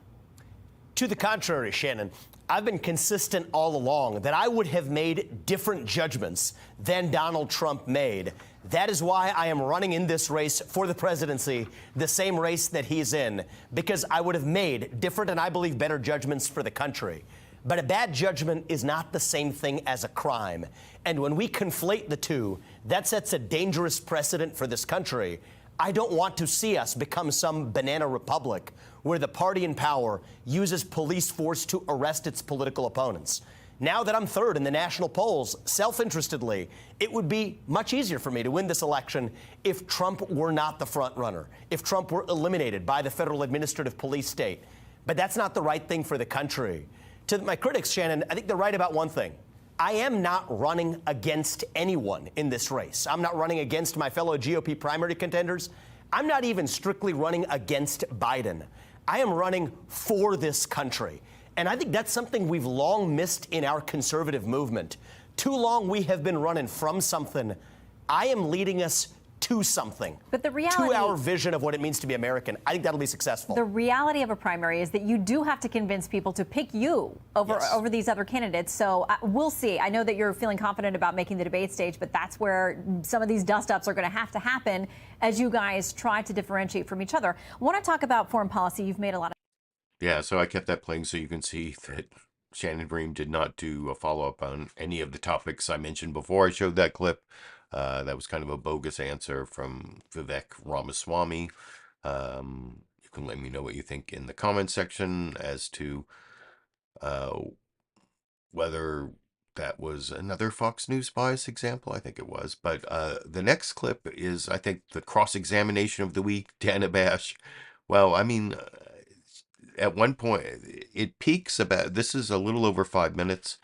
To the contrary, Shannon, I've been consistent all along that I would have made different judgments than Donald Trump made. That is why I am running in this race for the presidency, the same race that he's in, because I would have made different and I believe better judgments for the country. But a bad judgment is not the same thing as a crime. And when we conflate the two, that sets a dangerous precedent for this country. I don't want to see us become some banana republic where the party in power uses police force to arrest its political opponents. Now that I'm third in the national polls, self-interestedly, it would be much easier for me to win this election if Trump were not the front runner, if Trump were eliminated by the federal administrative police state. But that's not the right thing for the country. To my critics, Shannon, I think they're right about one thing. I am not running against anyone in this race. I'm not running against my fellow GOP primary contenders. I'm not even strictly running against Biden. I am running for this country. And I think that's something we've long missed in our conservative movement. Too long we have been running from something. I am leading us to something. But the reality, to our vision of what it means to be American. I think that'll be successful. The reality of a primary is that you do have to convince people to pick you over these other candidates. So we'll see. I know that you're feeling confident about making the debate stage, but that's where some of these dust-ups are going to happen as you guys try to differentiate from each other. I want to talk about foreign policy. You've made a lot of... Yeah, so I kept that playing so you can see that Shannon Bream did not do a follow-up on any of the topics I mentioned before I showed that clip. That was kind of a bogus answer from Vivek Ramaswamy. You can let me know what you think in the comment section as to whether that was another Fox News bias example. I think it was. But the next clip is, I think, the cross-examination of the week, Dana Bash. Well, I mean, at one point, it peaks about, this is a little over 5 minutes,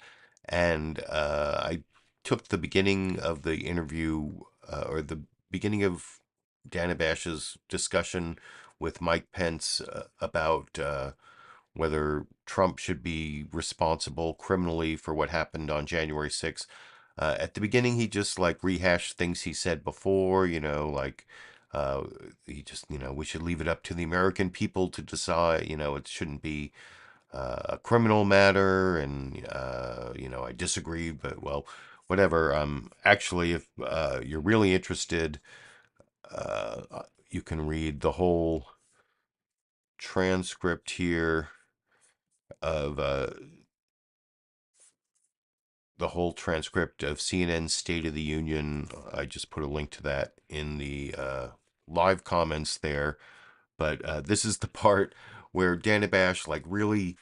and I took the beginning of the interview or the beginning of Dana Bash's discussion with Mike Pence about whether Trump should be responsible criminally for what happened on January 6th. At the beginning, he just like rehashed things he said before, he just, we should leave it up to the American people to decide, it shouldn't be a criminal matter. And, I disagree, but well, whatever. Actually, if you're really interested, you can read the whole transcript here of CNN's State of the Union. I just put a link to that in the live comments there. But this is the part where Dana Bash really...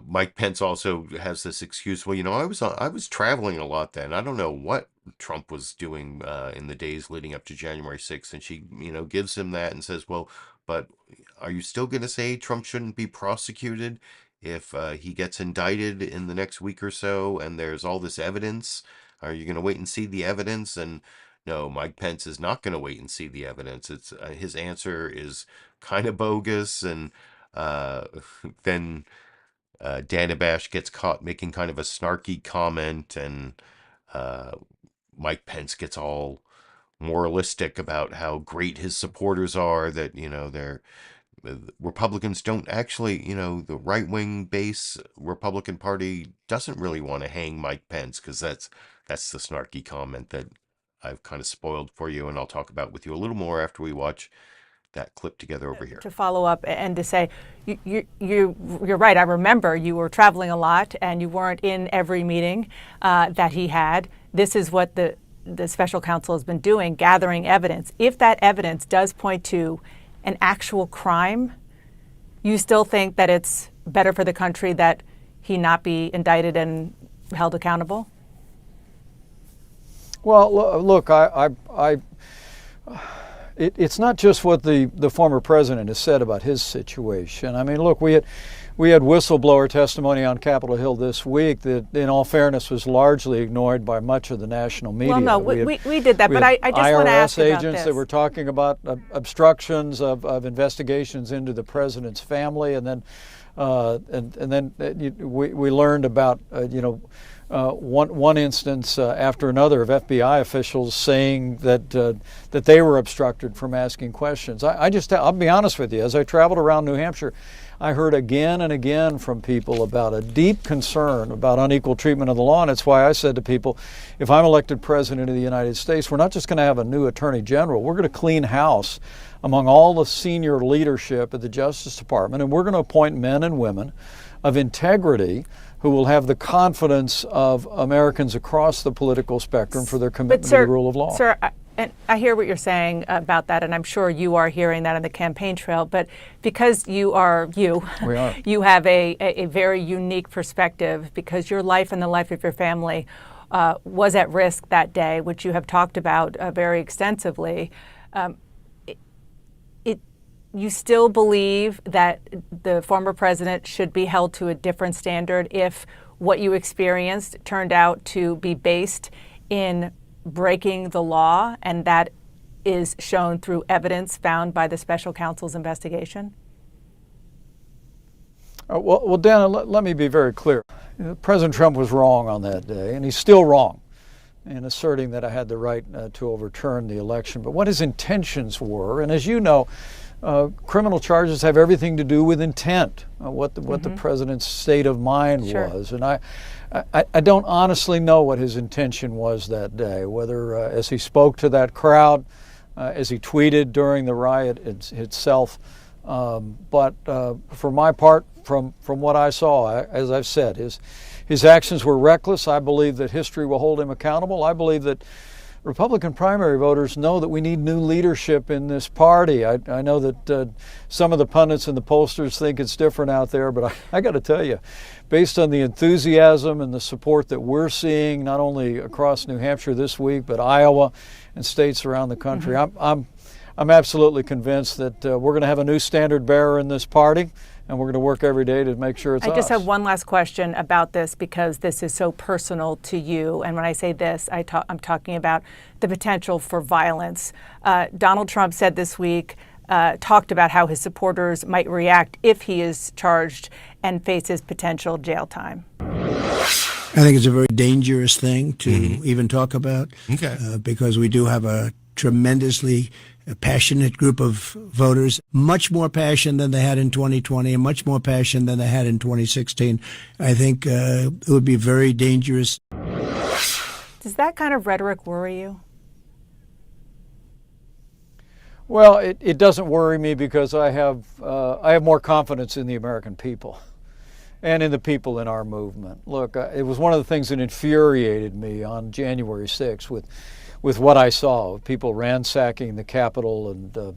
Mike Pence also has this excuse. Well, I was traveling a lot then. I don't know what Trump was doing in the days leading up to January 6th. And she, gives him that and says, well, but are you still going to say Trump shouldn't be prosecuted if he gets indicted in the next week or so and there's all this evidence? Are you going to wait and see the evidence? And no, Mike Pence is not going to wait and see the evidence. It's his answer is kind of bogus. And then Dana Bash gets caught making kind of a snarky comment, and Mike Pence gets all moralistic about how great his supporters are, that, Republicans don't actually, the right-wing base Republican Party doesn't really want to hang Mike Pence, because that's the snarky comment that I've kind of spoiled for you, and I'll talk about with you a little more after we watch that clip together over here. To follow up and to say, you're right. I remember you were traveling a lot and you weren't in every meeting that he had. This is what the special counsel has been doing, gathering evidence. If that evidence does point to an actual crime, you still think that it's better for the country that he not be indicted and held accountable? Well, look, it's not just what the former president has said about his situation. I mean, look, we had whistleblower testimony on Capitol Hill this week that, in all fairness, was largely ignored by much of the national media. Well, no, we did that, but I just want to ask IRS about agents this. that were talking about obstructions of investigations into the president's family, and then we learned about one instance after another of FBI officials saying that they were obstructed from asking questions. I'll be honest with you, as I traveled around New Hampshire, I heard again and again from people about a deep concern about unequal treatment of the law, and it's why I said to people, if I'm elected president of the United States, we're not just going to have a new attorney general, we're going to clean house among all the senior leadership at the Justice Department, and we're going to appoint men and women of integrity who will have the confidence of Americans across the political spectrum for their commitment to the rule of law. Sir, and I hear what you're saying about that, and I'm sure you are hearing that on the campaign trail, but because you have a very unique perspective, because your life and the life of your family was at risk that day, which you have talked about very extensively. You still believe that the former president should be held to a different standard if what you experienced turned out to be based in breaking the law, and that is shown through evidence found by the special counsel's investigation? Well, Dana, let me be very clear. President Trump was wrong on that day, and he's still wrong in asserting that I had the right to overturn the election. But what his intentions were, and as you know, criminal charges have everything to do with intent, what the president's state of mind was. And I don't honestly know what his intention was that day, whether as he spoke to that crowd, as he tweeted during the riot itself. But for my part, from what I saw, as I've said, his actions were reckless. I believe that history will hold him accountable. I believe that Republican primary voters know that we need new leadership in this party. I know that some of the pundits and the pollsters think it's different out there, but I got to tell you, based on the enthusiasm and the support that we're seeing, not only across New Hampshire this week, but Iowa and states around the country, I'm absolutely convinced that we're going to have a new standard bearer in this party, and we're going to work every day to make sure it's us. I just have one last question about this, because this is so personal to you. And when I say this, I'm talking about the potential for violence. Donald Trump said this week, talked about how his supporters might react if he is charged and faces potential jail time. I think it's a very dangerous thing to even talk about, because we do have a tremendously passionate group of voters, much more passion than they had in 2020 and much more passion than they had in 2016. I think it would be very dangerous. Does that kind of rhetoric worry you? Well, it doesn't worry me, because I have more confidence in the American people and in the people in our movement. Look, it was one of the things that infuriated me on January 6th with what I saw, people ransacking the Capitol and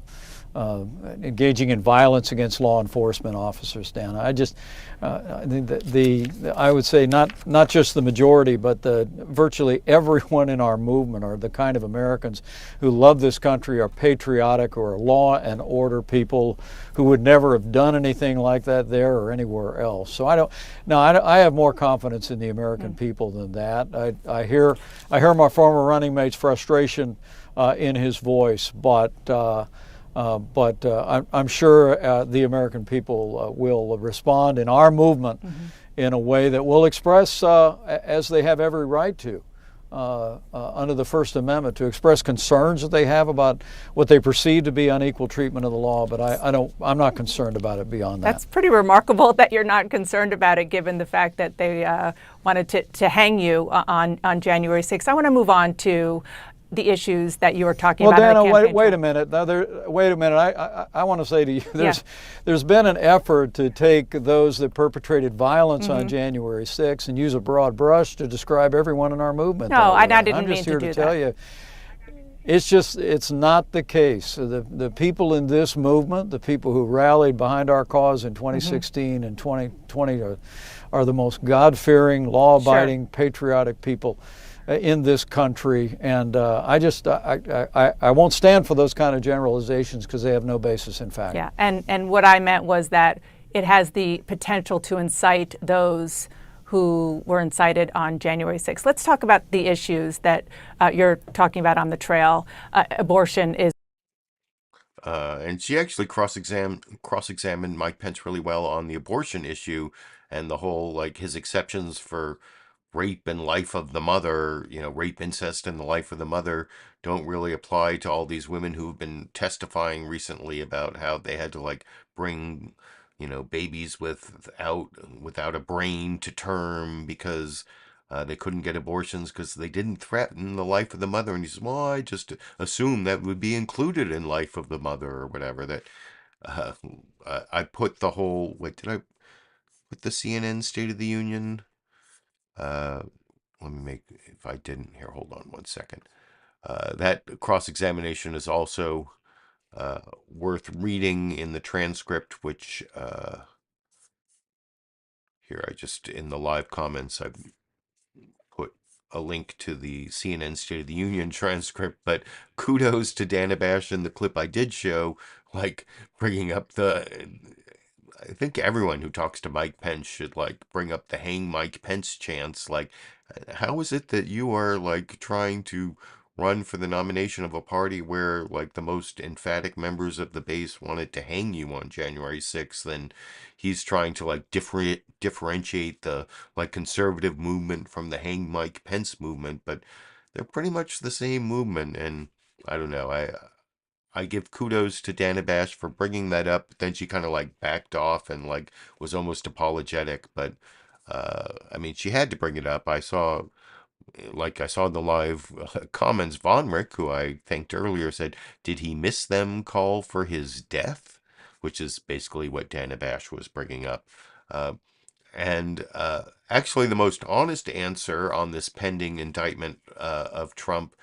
engaging in violence against law enforcement officers, Dan. I just, I would say not just the majority, but virtually everyone in our movement are the kind of Americans who love this country, are patriotic, or are law and order people who would never have done anything like that there or anywhere else. So I have more confidence in the American people than that. I hear my former running mate's frustration in his voice, but I'm sure the American people will respond in our movement in a way that will express, as they have every right to, under the First Amendment, to express concerns that they have about what they perceive to be unequal treatment of the law. But I'm not concerned about it beyond that. That's pretty remarkable that you're not concerned about it, given the fact that they wanted to hang you on January 6th. I want to move on to the issues that you were talking about. Well, Dana, wait a minute. Wait a minute. I want to say to you, there's been an effort to take those that perpetrated violence on January 6th and use a broad brush to describe everyone in our movement. No, I didn't I'm mean just to here do to tell you, it's not the case. The people in this movement, the people who rallied behind our cause in 2016 and 2020 are the most God-fearing, law-abiding, patriotic people in this country. And I won't stand for those kind of generalizations because they have no basis in fact. Yeah, and what I meant was that it has the potential to incite those who were incited on January 6th. Let's talk about the issues that you're talking about on the trail. Abortion is. And she actually cross-examined Mike Pence really well on the abortion issue and the whole, like, his exceptions for rape and life of the mother, rape, incest, and the life of the mother don't really apply to all these women who've been testifying recently about how they had to, like, bring, babies without a brain to term because they couldn't get abortions because they didn't threaten the life of the mother. And he says, well, I just assumed that would be included in life of the mother or whatever. That I put the whole, did I put the CNN State of the Union? Let me if I didn't here, hold on one second. That cross-examination is also worth reading in the transcript, which here in the live comments, I've put a link to the CNN State of the Union transcript, but kudos to Dana Bash in the clip I did show, like bringing up I think everyone who talks to Mike Pence should bring up the hang Mike Pence chants. How is it that you are trying to run for the nomination of a party where the most emphatic members of the base wanted to hang you on January 6th, and he's trying to differentiate the conservative movement from the hang Mike Pence movement, but they're pretty much the same movement. And I don't know, I give kudos to Dana Bash for bringing that up, but then she kind of backed off and was almost apologetic, but I mean, she had to bring it up. I saw in the live comments, Von Rick, who I thanked earlier, said, did he miss them call for his death? Which is basically what Dana Bash was bringing up. And actually, the most honest answer on this pending indictment of Trump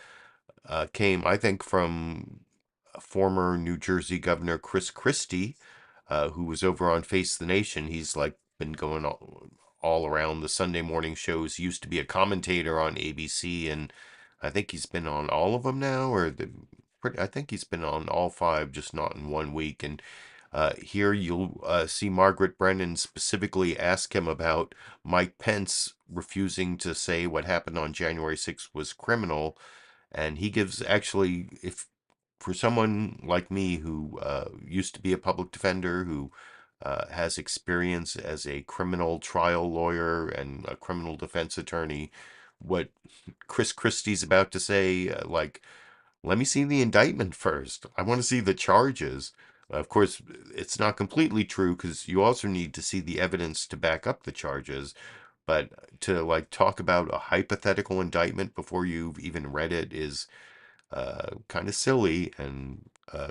came, I think, from former New Jersey Governor Chris Christie, who was over on Face the Nation. He's been going all around the Sunday morning shows. He used to be a commentator on ABC, and I think he's been on all of them now, I think he's been on all 5, just not in 1 week. And here you'll see Margaret Brennan specifically ask him about Mike Pence refusing to say what happened on January 6th was criminal. And he gives, actually, for someone like me who used to be a public defender, who has experience as a criminal trial lawyer and a criminal defense attorney, what Chris Christie's about to say, let me see the indictment first. I want to see the charges. Of course, it's not completely true because you also need to see the evidence to back up the charges. But to talk about a hypothetical indictment before you've even read it is kind of silly. And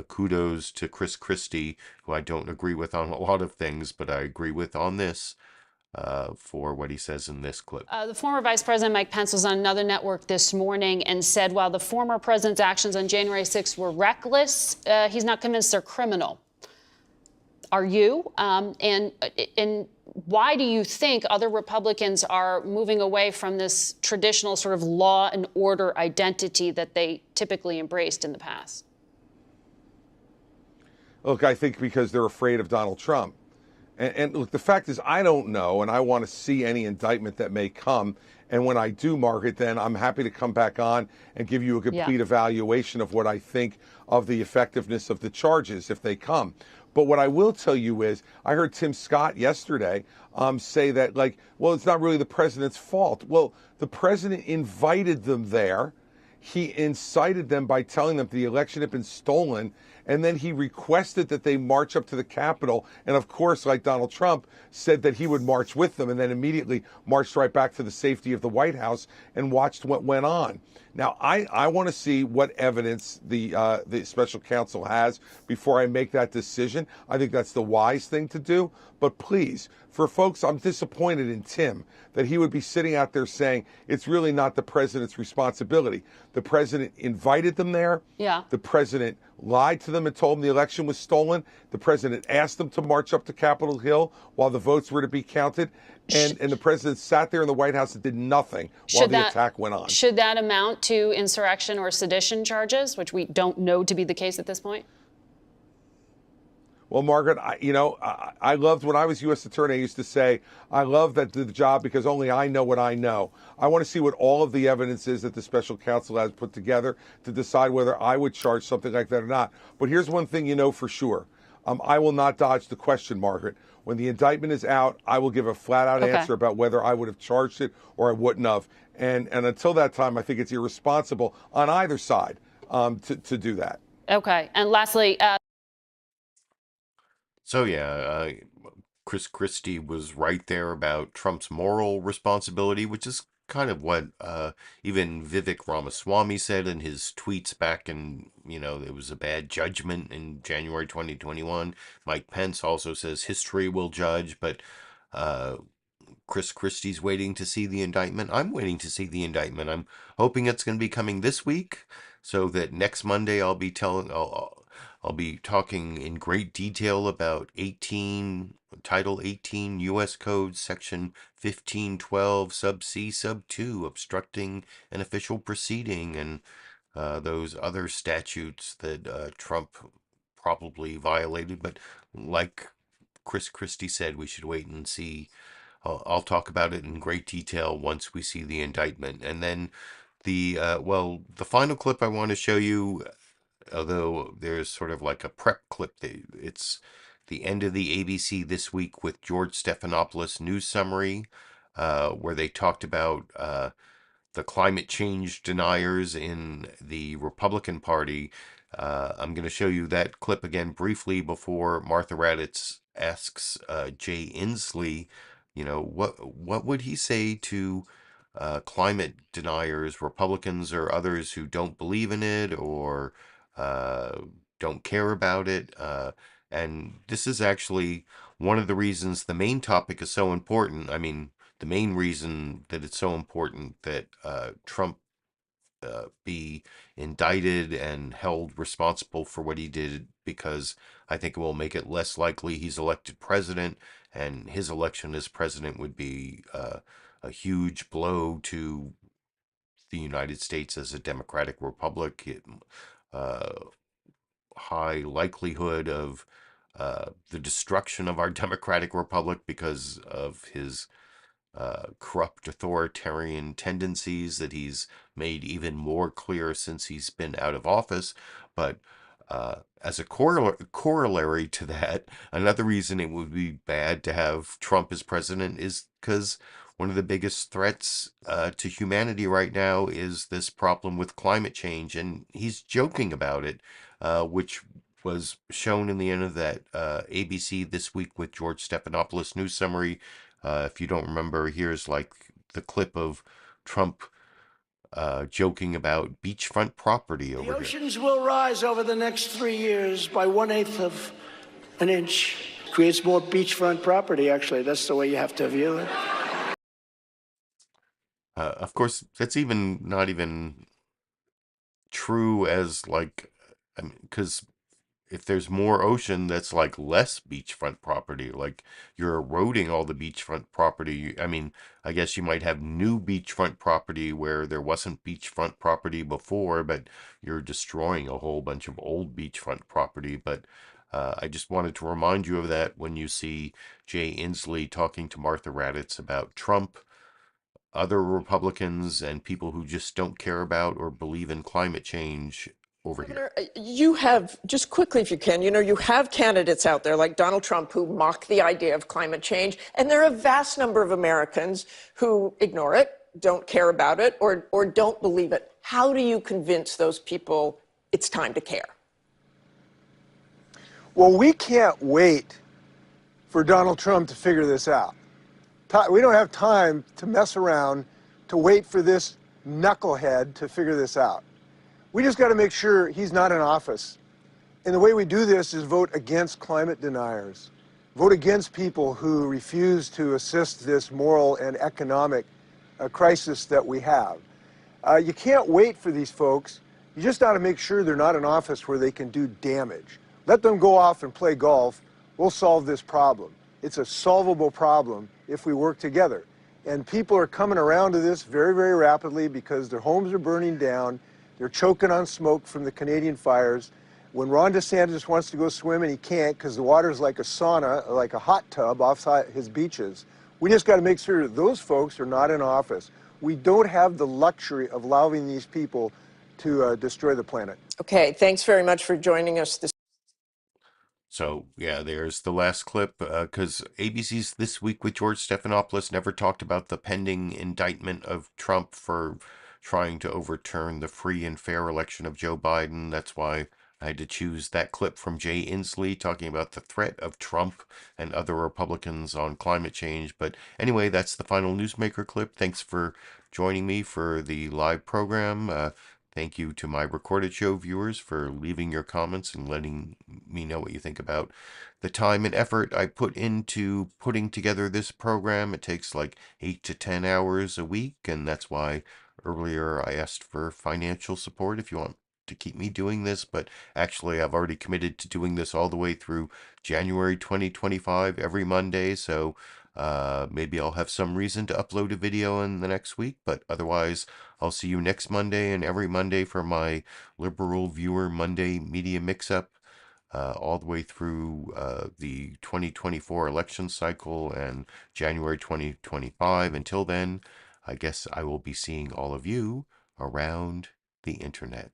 kudos to Chris Christie, who I don't agree with on a lot of things, but I agree with on this for what he says in this clip. The former Vice President Mike Pence was on another network this morning and said while the former president's actions on January 6th were reckless, he's not convinced they're criminal. Are you? And why do you think other Republicans are moving away from this traditional sort of law and order identity that they typically embraced in the past? Look, I think because they're afraid of Donald Trump. And look, the fact is, I don't know, and I want to see any indictment that may come. And when I do, Margaret, then I'm happy to come back on and give you a complete evaluation of what I think of the effectiveness of the charges if they come. But what I will tell you is, I heard Tim Scott yesterday say that, well, it's not really the president's fault. Well, the president invited them there. He incited them by telling them the election had been stolen, and then he requested that they march up to the Capitol, and of course, like Donald Trump, said that he would march with them, and then immediately marched right back to the safety of the White House and watched what went on. Now, I want to see what evidence the special counsel has before I make that decision. I think that's the wise thing to do. But please, for folks, I'm disappointed in Tim that he would be sitting out there saying it's really not the president's responsibility. The president invited them there. Yeah. The president lied to them them and told them the election was stolen. The president asked them to march up to Capitol Hill while the votes were to be counted. And the president sat there in the White House and did nothing while the attack went on. Should that amount to insurrection or sedition charges, which we don't know to be the case at this point? Well, Margaret, I loved when I was U.S. Attorney, I used to say, I love that the job because only I know what I know. I want to see what all of the evidence is that the special counsel has put together to decide whether I would charge something like that or not. But here's one thing you know for sure. I will not dodge the question, Margaret. When the indictment is out, I will give a flat-out answer about whether I would have charged it or I wouldn't have. And until that time, I think it's irresponsible on either side to do that. Okay. And lastly, So yeah, Chris Christie was right there about Trump's moral responsibility, which is kind of what even Vivek Ramaswamy said in his tweets back in, it was a bad judgment in January 2021. Mike Pence also says history will judge, but Chris Christie's waiting to see the indictment. I'm waiting to see the indictment. I'm hoping it's going to be coming this week so that next Monday I'll be talking in great detail about Title 18 U.S. Code, Section 1512, Sub C, Sub 2, obstructing an official proceeding, and those other statutes that Trump probably violated. But like Chris Christie said, we should wait and see. I'll talk about it in great detail once we see the indictment. And then the final clip I want to show you, although there's sort of like a prep clip, it's the end of the ABC This Week with George Stephanopoulos news summary, where they talked about the climate change deniers in the Republican Party. I'm going to show you that clip again briefly before Martha Raddatz asks Jay Inslee, what would he say to climate deniers, Republicans or others who don't believe in it or don't care about it. And this is actually one of the reasons the main topic is so important. I mean, the main reason that it's so important that Trump be indicted and held responsible for what he did, because I think it will make it less likely he's elected president, and his election as president would be a huge blow to the United States as a democratic republic. High likelihood of the destruction of our democratic republic because of his corrupt authoritarian tendencies that he's made even more clear since he's been out of office. But as a corollary to that, another reason it would be bad to have Trump as president is because one of the biggest threats to humanity right now is this problem with climate change, and he's joking about it, which was shown in the end of that ABC This Week with George Stephanopoulos news summary. If you don't remember, here's like the clip of Trump joking about beachfront property over The here. oceans will rise over the next 3 years by 1/8 of an inch. Creates more beachfront property, actually. That's the way you have to view it. Of course, that's not even true as because if there's more ocean, that's like less beachfront property. Like you're eroding all the beachfront property. I mean, I guess you might have new beachfront property where there wasn't beachfront property before, but you're destroying a whole bunch of old beachfront property. But I just wanted to remind you of that when you see Jay Inslee talking to Martha Raddatz about Trump, other Republicans, and people who just don't care about or believe in climate change over here. You have, just quickly if you can, you have candidates out there like Donald Trump who mock the idea of climate change, and there are a vast number of Americans who ignore it, don't care about it, or don't believe it. How do you convince those people it's time to care? Well, we can't wait for Donald Trump to figure this out. We don't have time to mess around, to wait for this knucklehead to figure this out. We just got to make sure he's not in office. And the way we do this is vote against climate deniers. Vote against people who refuse to assist this moral and economic crisis that we have. You can't wait for these folks. You just got to make sure they're not in office where they can do damage. Let them go off and play golf. We'll solve this problem. It's a solvable problem if we work together. And people are coming around to this very, very rapidly because their homes are burning down. They're choking on smoke from the Canadian fires. When Ron DeSantis wants to go swim and he can't because the water's like a sauna, like a hot tub offside his beaches, we just got to make sure that those folks are not in office. We don't have the luxury of allowing these people to destroy the planet. Okay, thanks very much for joining us this. So, yeah, there's the last clip, because ABC's This Week with George Stephanopoulos never talked about the pending indictment of Trump for trying to overturn the free and fair election of Joe Biden. That's why I had to choose that clip from Jay Inslee talking about the threat of Trump and other Republicans on climate change. But anyway, that's the final Newsmaker clip. Thanks for joining me for the live program. Thank you to my recorded show viewers for leaving your comments and letting me know what you think about the time and effort I put into putting together this program. It takes like 8 to 10 hours a week, and that's why earlier I asked for financial support if you want to keep me doing this. But actually, I've already committed to doing this all the way through January 2025 every Monday, so maybe I'll have some reason to upload a video in the next week, but otherwise I'll see you next Monday and every Monday for my LiberalViewer Monday Media Mix-Up, all the way through the 2024 election cycle and January 2025. Until then, I guess I will be seeing all of you around the internet.